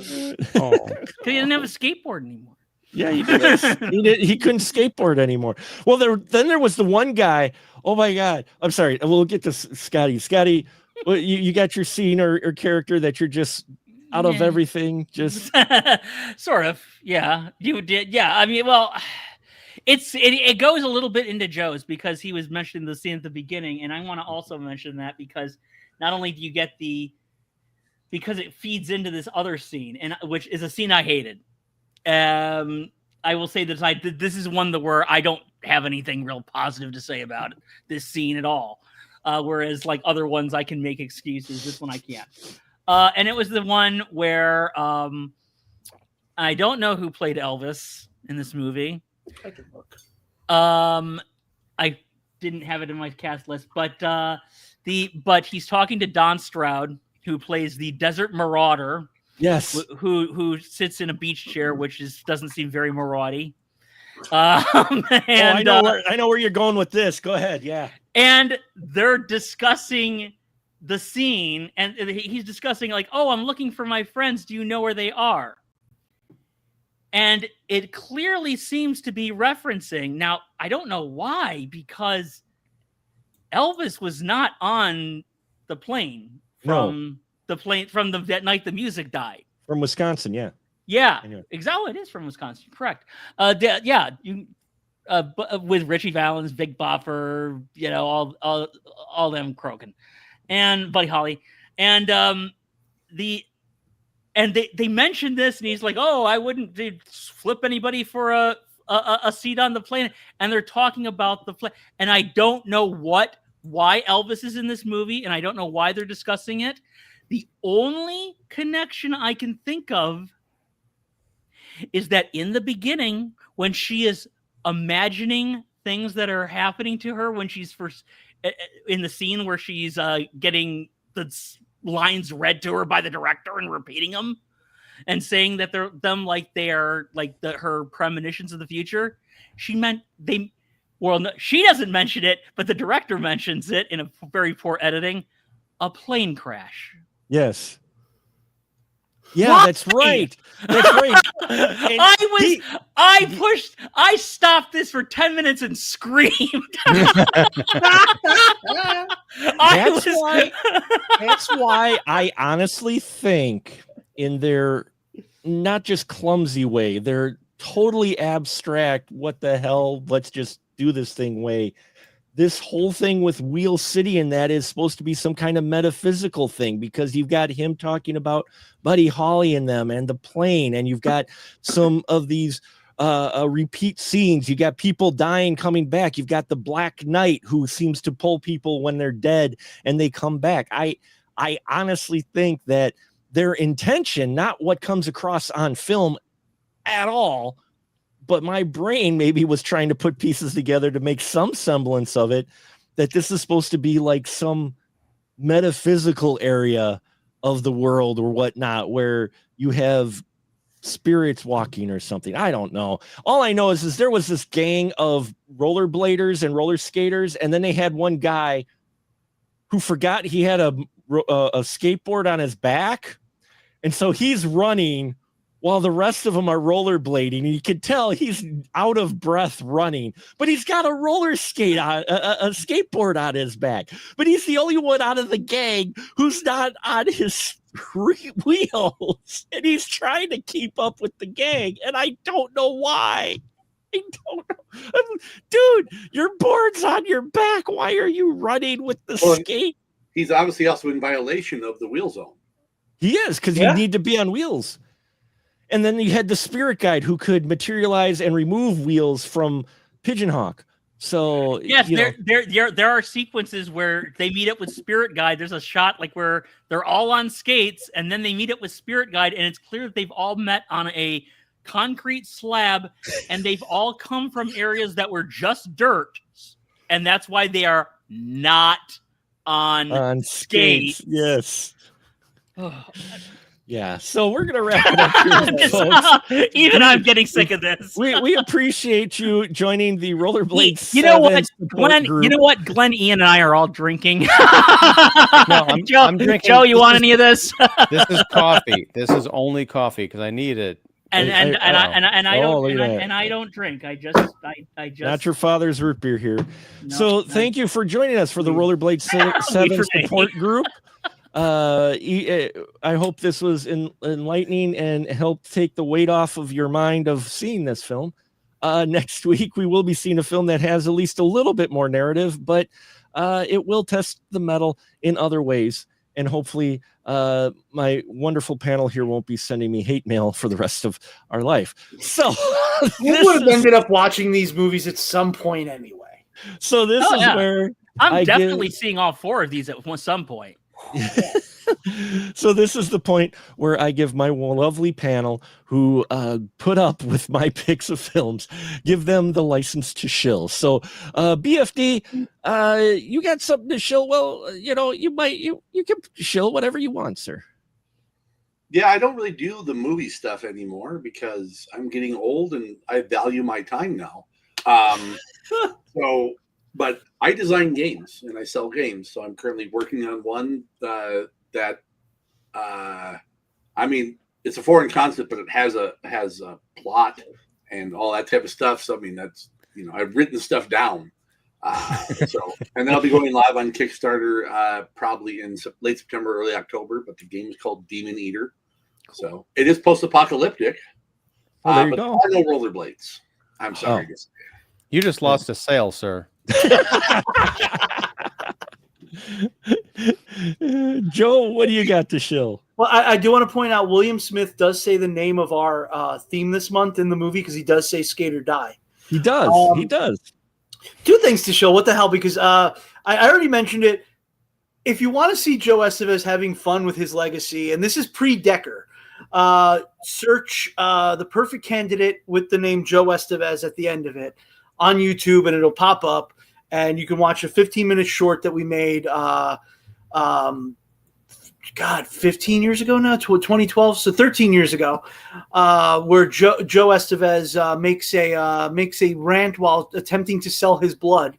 Oh. He didn't have a skateboard anymore. Yeah, he couldn't skateboard anymore. Well, then there was the one guy. Oh my God. I'm sorry. We'll get to Scotty. Scotty, well, you got your scene or character that you're just out of everything. Just sort of. Yeah, you did. Yeah. I mean, well, it goes a little bit into Joe's because he was mentioning the scene at the beginning. And I want to also mention that because not only do you get because it feeds into this other scene, and which is a scene I hated. I will say that this is one where I don't have anything real positive to say about this scene at all. Whereas like other ones I can make excuses. This one I can't. And it was the one where I don't know who played Elvis in this movie. I can look. I didn't have it in my cast list, but he's talking to Don Stroud, who plays the Desert Marauder. yes. Who sits in a beach chair, which doesn't seem very maraudy. I know where you're going with this. Go ahead. Yeah. And they're discussing the scene, and he's discussing like, "Oh, I'm looking for my friends. Do you know where they are?" And it clearly seems to be referencing. Now, I don't know why, because Elvis was not on the plane from that night the music died. From Wisconsin, yeah. Yeah, Anyway. exactly. It is from Wisconsin. Correct. With Richie Valens, Big Bopper, all them croaking, and Buddy Holly, and they mentioned this, and he's like, "Oh, I wouldn't flip anybody for a seat on the plane," and they're talking about the plane, and I don't know why Elvis is in this movie, and I don't know why they're discussing it. The only connection I can think of is that in the beginning, when she is imagining things that are happening to her, when she's first in the scene where she's getting the lines read to her by the director and repeating them and saying that they're her premonitions of the future, she doesn't mention it, but the director mentions it in a very poor editing, a plane crash. Yes. Yeah, Why? that's right. That's right. I stopped this for 10 minutes and screamed. That's why I honestly think in their not just clumsy way, they're totally abstract, what the hell, let's just do this thing way. This whole thing with Wheel City and that is supposed to be some kind of metaphysical thing because you've got him talking about Buddy Holly and them and the plane, and you've got some of these repeat scenes. You got people dying, coming back. You've got the Black Knight who seems to pull people when they're dead and they come back. I honestly think that their intention, not what comes across on film at all, but my brain maybe was trying to put pieces together to make some semblance of it, that this is supposed to be like some metaphysical area of the world or whatnot, where you have spirits walking or something. I don't know. All I know is there was this gang of rollerbladers and roller skaters, and then they had one guy who forgot he had a skateboard on his back, and so he's running while the rest of them are rollerblading, and you can tell he's out of breath running, but he's got a roller skate on a skateboard on his back. But he's the only one out of the gang who's not on his wheels, and he's trying to keep up with the gang, and I don't know why. I don't know. Dude, your board's on your back. Why are you running with the skate? He's obviously also in violation of the wheel zone. He is, because you need to be on wheels. And then you had the spirit guide who could materialize and remove wheels from Pigeon Hawk. So yes, there are sequences where they meet up with Spirit Guide. There's a shot like where they're all on skates, and then they meet up with Spirit Guide, and it's clear that they've all met on a concrete slab, and they've all come from areas that were just dirt. and that's why they are not on skates. skates. Yes. Oh, Yeah. So we're gonna wrap it up here, folks. even I'm getting sick of this. We appreciate you joining the Rollerblade You know 7 what, support Glenn? group. You know what, Glenn, Ian, and I are all drinking. Joe, I'm drinking. Joe, you want any of this? This is coffee. This is only coffee because I need it. I don't drink. I just Not your father's root beer here. No, Thank you for joining us for the Rollerblade 7 support group. I hope this was enlightening and helped take the weight off of your mind of seeing this film. Next week, we will be seeing a film that has at least a little bit more narrative, but it will test the metal in other ways. And hopefully my wonderful panel here won't be sending me hate mail for the rest of our life. So we would have ended up watching these movies at some point anyway. So this is where I'm definitely seeing all 4 of these at some point. So this is the point where I give my lovely panel who put up with my picks of films, give them the license to shill. So BFD, you got something to shill? Well, you can shill whatever you want, sir. Yeah, I don't really do the movie stuff anymore because I'm getting old and I value my time now. But I design games and I sell games. So I'm currently working on one it's a foreign concept, but it has a plot and all that type of stuff. So, I mean, that's, I've written stuff down. And that'll be going live on Kickstarter probably in late September, early October. But the game is called Demon Eater. So it is post-apocalyptic. There you but go. there are no rollerblades. I'm sorry. You just lost a sale, sir. Joe, what do you got to shill? Well, I do want to point out William Smith does say the name of our theme this month in the movie because he does say skate or die. He does. He does. 2 things to show. What the hell? Because I already mentioned it. If you want to see Joe Estevez having fun with his legacy, and this is pre-Decker, search The Perfect Candidate with the name Joe Estevez at the end of it on YouTube, and it'll pop up. And you can watch a 15-minute short that we made, 15 years ago now, 2012, so 13 years ago, where Joe Estevez makes a rant while attempting to sell his blood.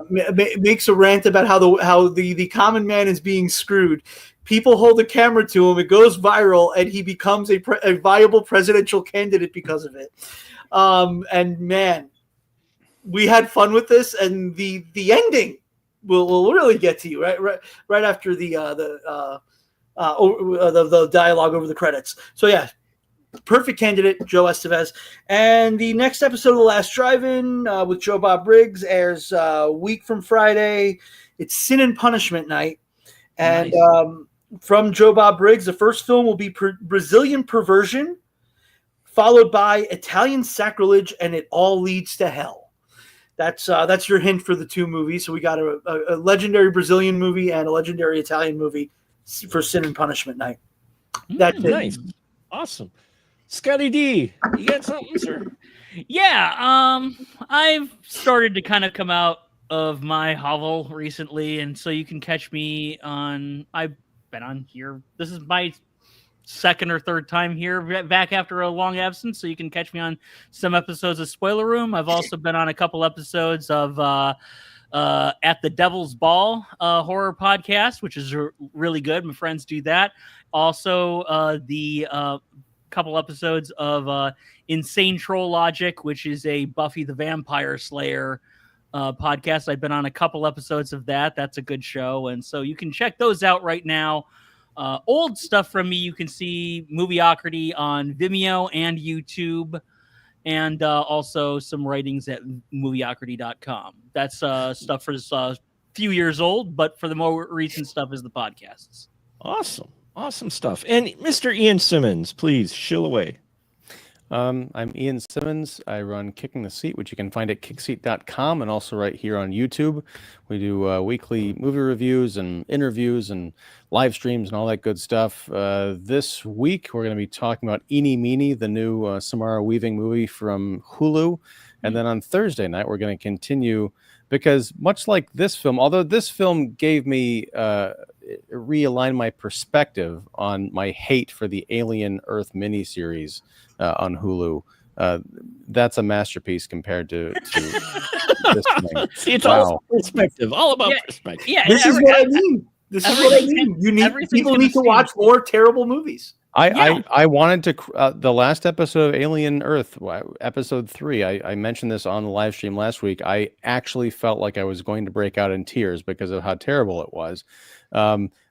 Makes a rant about how the common man is being screwed. People hold the camera to him, it goes viral, and he becomes a viable presidential candidate because of it. And man, we had fun with this, and the ending will really get to you right after the dialogue over the credits. So yeah, Perfect Candidate, Joe Estevez. And the next episode of The Last Drive-In with Joe Bob Briggs airs a week from Friday. It's Sin and Punishment night. And from Joe Bob Briggs, the first film will be Brazilian Perversion, followed by Italian Sacrilege, and It All Leads to Hell. That's your hint for the 2 movies. So we got a legendary Brazilian movie and a legendary Italian movie for Sin and Punishment night. That's nice. Awesome. Scotty D, you got something, sir? Yeah, I've started to kind of come out of my hovel recently, and so you can catch me on. I've been on here. This is my second or third time here, back after a long absence, so you can catch me on some episodes of Spoiler Room. I've also been on a couple episodes of At the Devil's Ball horror podcast, which is really good. My friends do that. Also, the couple episodes of Insane Troll Logic, which is a Buffy the Vampire Slayer podcast. I've been on a couple episodes of that. That's a good show, and so you can check those out right now. Old stuff from me, you can see Movieocrity on Vimeo and YouTube, and also some writings at movieocrity.com. That's stuff for this few years old, but for the more recent stuff is the podcasts. Awesome stuff. And Mr. Ian Simmons, please shill away. I'm Ian Simmons. I run Kicking the Seat, which you can find at kickseat.com and also right here on YouTube. We do weekly movie reviews and interviews and live streams and all that good stuff. This week, we're going to be talking about Eenie Meenie, the new Samara Weaving movie from Hulu. And then on Thursday night, we're going to continue because much like this film, although this film gave me realign my perspective on my hate for the Alien Earth miniseries on Hulu. That's a masterpiece compared to this thing. See, it's Wow. all perspective, all about Yeah. perspective. Yeah, This is what I mean. This is what I mean. everything's People gonna need to seem- watch more terrible movies. I wanted to the last episode of Alien Earth, episode 3. I mentioned this on the live stream last week. I actually felt like I was going to break out in tears because of how terrible it was.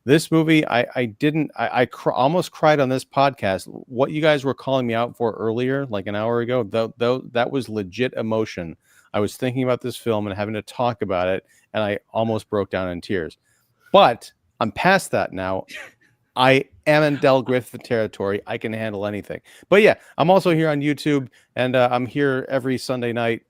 This movie, I didn't. I almost cried on this podcast. What you guys were calling me out for earlier, like an hour ago, though that was legit emotion. I was thinking about this film and having to talk about it, and I almost broke down in tears. But I'm past that now. I am in Del Griffith territory. I can handle anything. But yeah, I'm also here on YouTube, and I'm here every Sunday night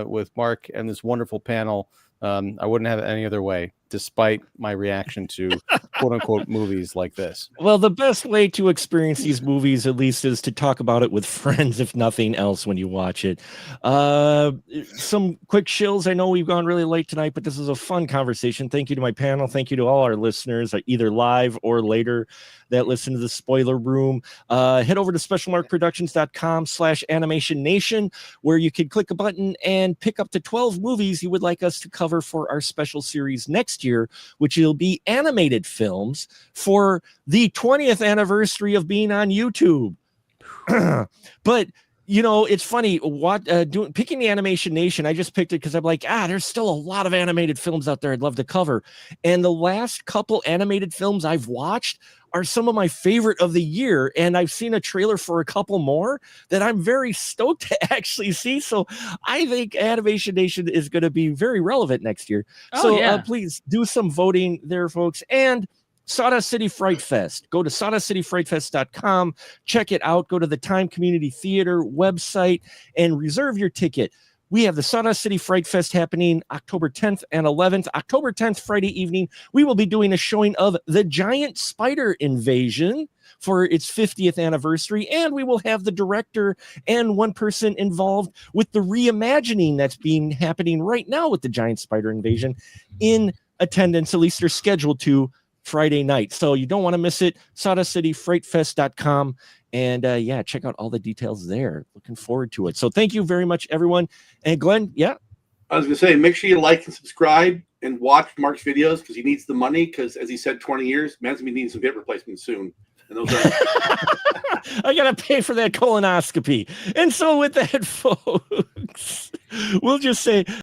with Mark and this wonderful panel. I wouldn't have it any other way, despite my reaction to quote-unquote movies like this. Well, the best way to experience these movies, at least, is to talk about it with friends, if nothing else, when you watch it. Some quick shills. I know we've gone really late tonight, but this is a fun conversation. Thank you to my panel. Thank you to all our listeners, either live or later, that listen to the Spoiler Room. Head over to specialmarkproductions.com/animation nation, where you can click a button and pick up to 12 movies you would like us to cover for our special series next year, which will be animated films for the 20th anniversary of being on YouTube. But you know, it's funny picking the Animation Nation. I just picked it because I'm like, there's still a lot of animated films out there I'd love to cover. And the last couple animated films I've watched are some of my favorite of the year. And I've seen a trailer for a couple more that I'm very stoked to actually see. So I think Animation Nation is going to be very relevant next year. Please do some voting there, folks. And Sawdust City Fright Fest. Go to sawdustcityfrightfest.com. Check it out. Go to the Time Community Theater website and reserve your ticket. We have the Sawdust City Fright Fest happening October 10th and 11th. October 10th, Friday evening, we will be doing a showing of The Giant Spider Invasion for its 50th anniversary, and we will have the director and one person involved with the reimagining that's happening right now with The Giant Spider Invasion in attendance. At least they're scheduled to Friday night. So you don't want to miss it. SawdustCityFrightFest.com. And check out all the details there. Looking forward to it. So thank you very much, everyone. And Glenn, I was going to say, make sure you like and subscribe and watch Mark's videos because he needs the money. Because as he said, 20 years, man's going to be needing some hip replacements soon. And those are I got to pay for that colonoscopy. And so with that, folks, we'll just say